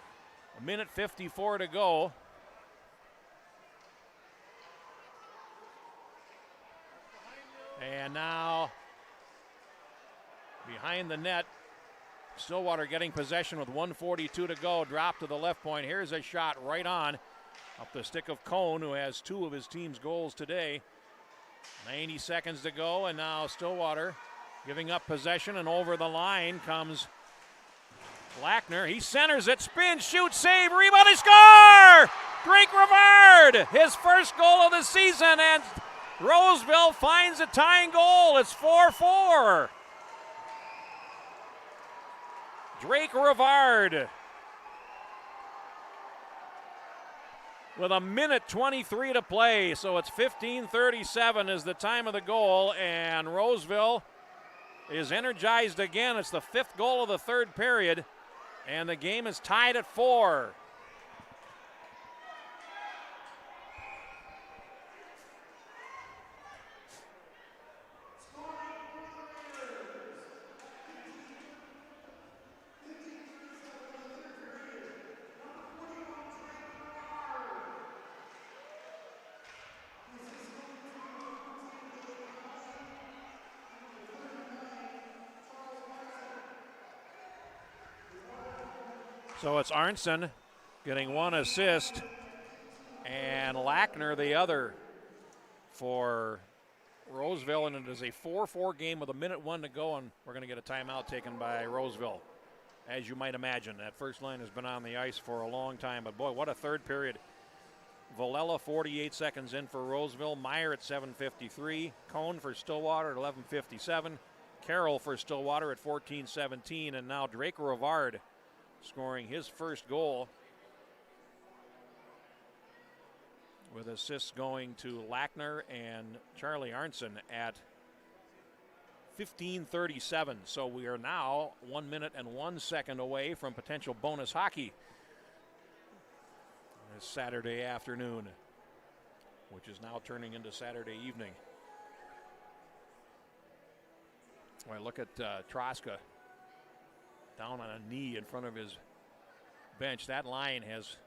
1:54 to go. And now behind the net, Stillwater getting possession with 1:42 to go. Drop to the left point. Here's a shot right on up the stick of Cone, who has 2 of his team's goals today. 90 seconds to go, and now Stillwater giving up possession, and over the line comes Lackner. He centers it, spins, shoots, save, rebound, and score! Drake Rivard, his first goal of the season, and Roseville finds a tying goal. It's 4-4. Drake Rivard with 1:23 to play, so it's 15:37 is the time of the goal, and Roseville is energized again. It's the 5th goal of the 3rd period, and the game is tied at 4. So it's Arnson getting 1 assist and Lackner the other for Roseville, and it is a 4-4 game with 1:01 to go, and we're going to get a timeout taken by Roseville. As you might imagine, that first line has been on the ice for a long time, but boy, what a 3rd period. Valella 48 seconds in for Roseville, Meyer at 7:53, Cone for Stillwater at 11:57, Carroll for Stillwater at 14:17, and now Drake Rivard scoring his first goal, with assists going to Lackner and Charlie Arnson at 15:37. So we are now 1 minute and 1 second away from potential bonus hockey this Saturday afternoon, which is now turning into Saturday evening. Well, look at Troska down on a knee in front of his bench. That line has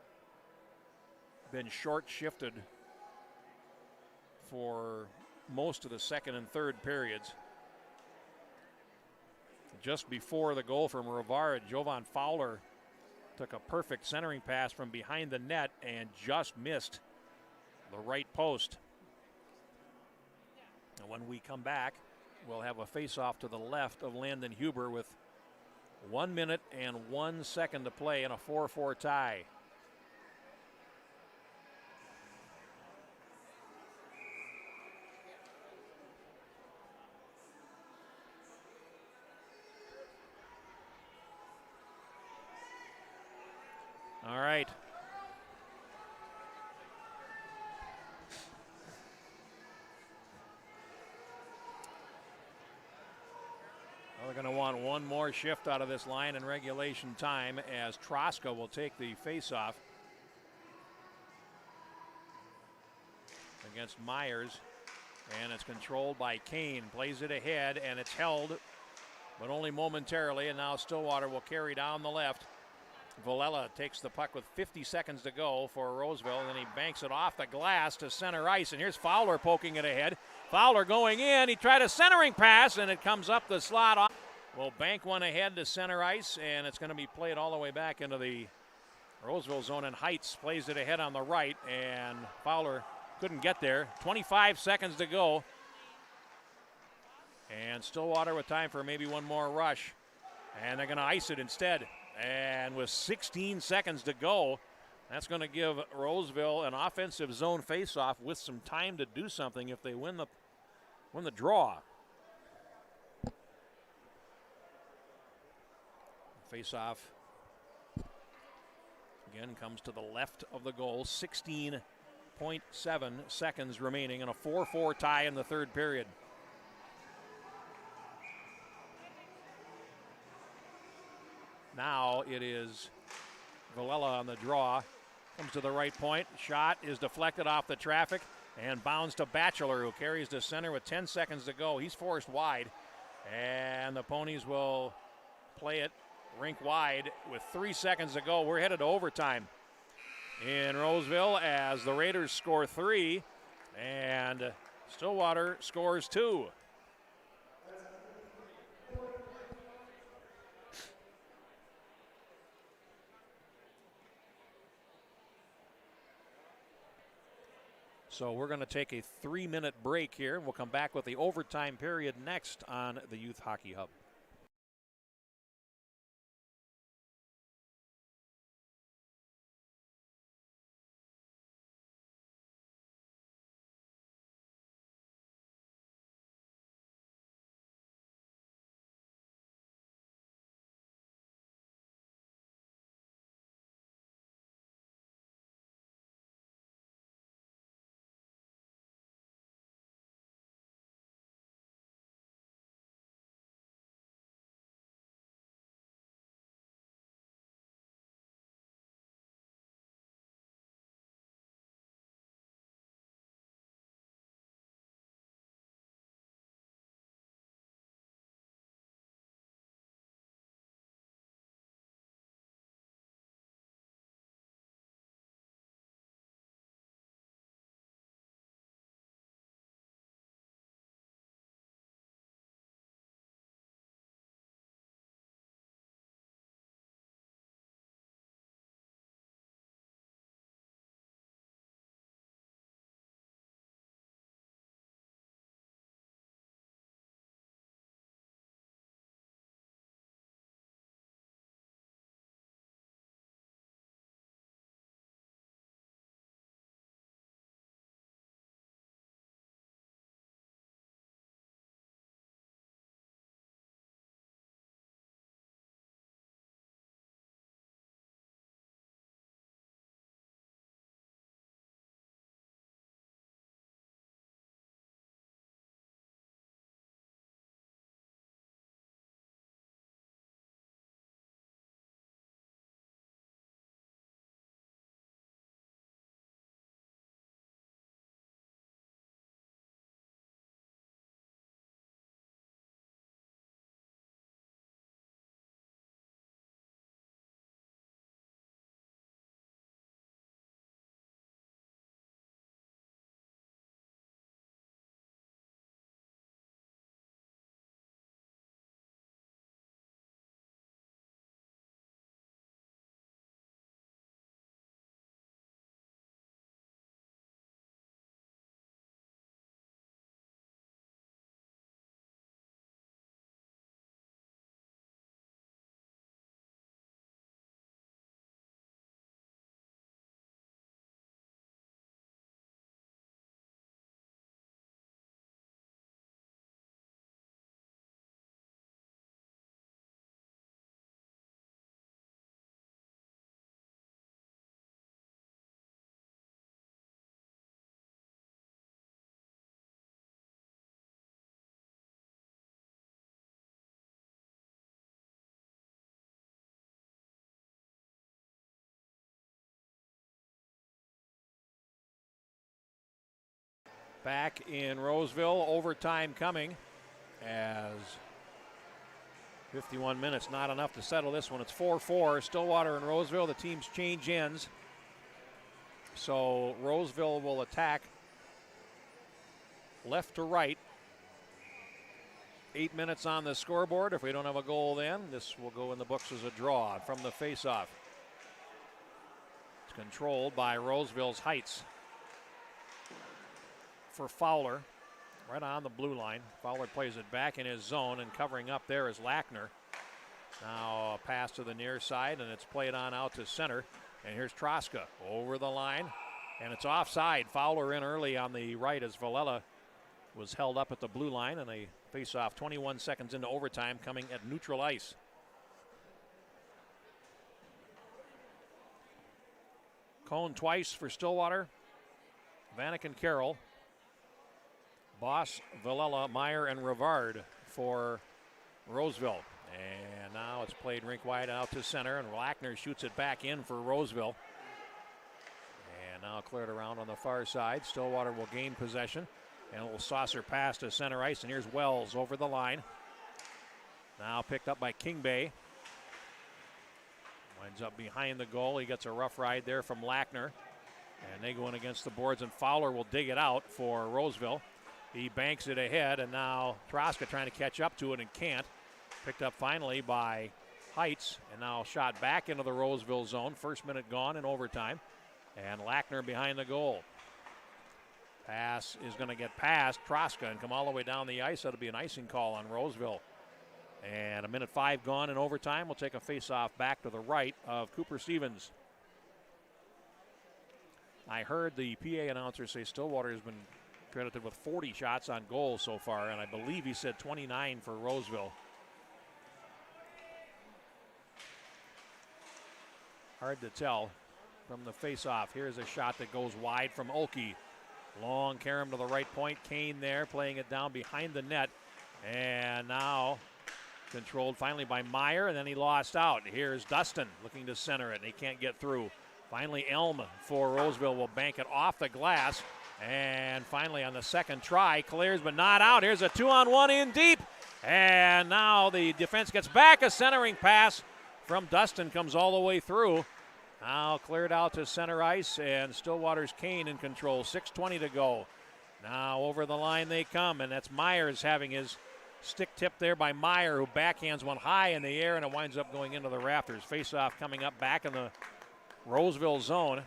been short shifted for most of the 2nd and 3rd periods. Just before the goal from Rivard, Jovan Fowler took a perfect centering pass from behind the net and just missed the right post. And when we come back, we'll have a face-off to the left of Landon Huber with 1 minute and 1 second to play in a 4-4 tie. All right. Well, they're going to want one more shift out of this line in regulation time, as Troska will take the faceoff against Myers, and it's controlled by Kane. Plays it ahead, and it's held, but only momentarily, and now Stillwater will carry down the left. Valella takes the puck with 50 seconds to go for Roseville, and then he banks it off the glass to center ice, and here's Fowler poking it ahead. Fowler going in. He tried a centering pass, and it comes up the slot. Off. Will bank one ahead to center ice, and it's going to be played all the way back into the Roseville zone, and Heights plays it ahead on the right, and Fowler couldn't get there. 25 seconds to go, and Stillwater with time for maybe one more rush, and they're going to ice it instead. And with 16 seconds to go, that's going to give Roseville an offensive zone faceoff with some time to do something if they win the draw. Faceoff Again, comes to the left of the goal. 16.7 seconds remaining in a 4-4 tie in the third period. Now it is Villela on the draw. Comes to the right point. Shot is deflected off the traffic and bounds to Batchelor, who carries to center with 10 seconds to go. He's forced wide, and the Ponies will play it rink wide with 3 seconds to go. We're headed to overtime in Roseville as the Raiders score 3 and Stillwater scores 2. So we're going to take a 3-minute break here, and we'll come back with the overtime period next on the Youth Hockey Hub. Back in Roseville, overtime coming as 51 minutes, not enough to settle this one. It's 4-4, Stillwater and Roseville. The teams change ends. So Roseville will attack left to right. 8 minutes on the scoreboard. If we don't have a goal then, this will go in the books as a draw from the faceoff. It's controlled by Roseville's Heights. For Fowler, right on the blue line. Fowler plays it back in his zone, and covering up there is Lackner. Now a pass to the near side, and it's played on out to center. And here's Troska over the line, and it's offside. Fowler in early on the right as Villela was held up at the blue line, and they face off 21 seconds into overtime coming at neutral ice. Cone twice for Stillwater. Vanek and Carroll. Boss, Villela, Meyer, and Rivard for Roseville. And now it's played rink wide out to center, and Lackner shoots it back in for Roseville. And now cleared around on the far side. Stillwater will gain possession, and it will saucer pass to center ice, and here's Wells over the line. Now picked up by Kingbay. Winds up behind the goal. He gets a rough ride there from Lackner. And they go in against the boards, and Fowler will dig it out for Roseville. He banks it ahead, and now Troska trying to catch up to it and can't. Picked up finally by Heights, and now shot back into the Roseville zone. First minute gone in overtime. And Lackner behind the goal. Pass is going to get past Troska and come all the way down the ice. That'll be an icing call on Roseville. And a minute 5 gone in overtime. We'll take a face-off back to the right of Cooper Stevens. I heard the PA announcer say Stillwater has been credited with 40 shots on goal so far, and I believe he said 29 for Roseville. Hard to tell from the face-off. Here's a shot that goes wide from Olkey. Long carom to the right point. Kane there playing it down behind the net. And now controlled finally by Meyer, and then he lost out. Here's Dustin looking to center it, and he can't get through. Finally, Elm for Roseville will bank it off the glass. And finally on the second try, clears but not out. Here's a 2-on-1 in deep. And now the defense gets back. A centering pass from Dustin comes all the way through. Now cleared out to center ice, and Stillwater's Kane in control. 6:20 to go. Now over the line they come, and that's Myers having his stick tipped there by Meyer, who backhands one high in the air, and it winds up going into the rafters. Face-off coming up back in the Roseville zone.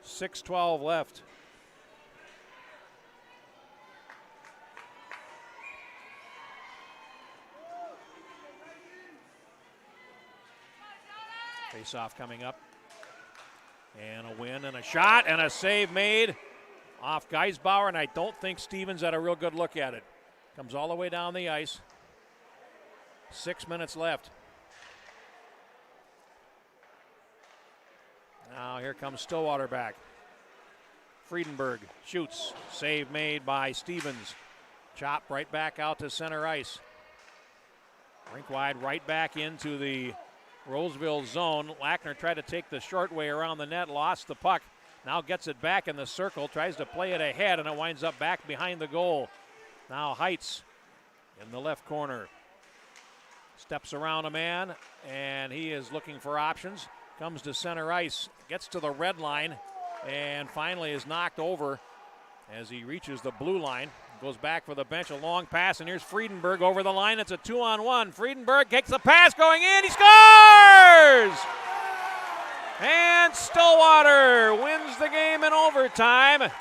6:12 left. Face-off coming up. And a win and a shot and a save made off Geisbauer, and I don't think Stevens had a real good look at it. Comes all the way down the ice. 6 minutes left. Now here comes Stillwater back. Friedenberg shoots. Save made by Stevens. Chop right back out to center ice. Rink wide right back into the Roseville zone. Lackner tried to take the short way around the net, lost the puck. Now gets it back in the circle, tries to play it ahead, and it winds up back behind the goal. Now Heights in the left corner. Steps around a man, and he is looking for options. Comes to center ice, gets to the red line, and finally is knocked over as he reaches the blue line. Goes back for the bench, a long pass, and here's Friedenberg over the line. It's a 2-on-1. Friedenberg takes the pass going in. He scores! And Stillwater wins the game in overtime.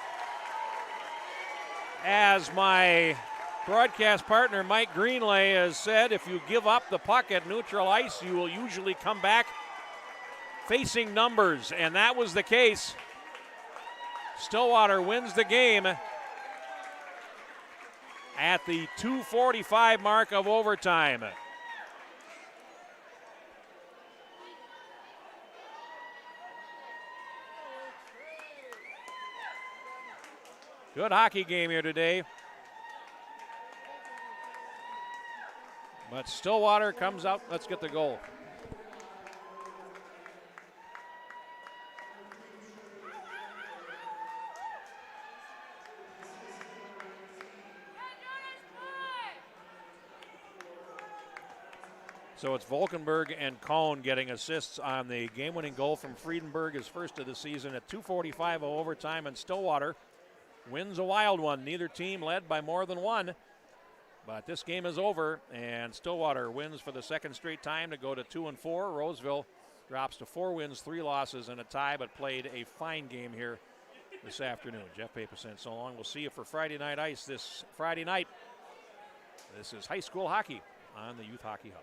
As my broadcast partner Mike Greenlay has said, if you give up the puck at neutral ice, you will usually come back facing numbers, and that was the case. Stillwater wins the game at the 2:45 mark of overtime. Good hockey game here today. But Stillwater comes out. Let's get the goal. So it's Volkenberg and Cone getting assists on the game-winning goal from Friedenberg, his first of the season at 2:45 of overtime, and Stillwater wins a wild one. Neither team led by more than one, but this game is over, and Stillwater wins for the second straight time to go to 2-4. Roseville drops to 4 wins, 3 losses, and a tie, but played a fine game here this afternoon. Jeff Papasan, so long. We'll see you for Friday Night Ice this Friday night. This is high school hockey on the Youth Hockey Hub.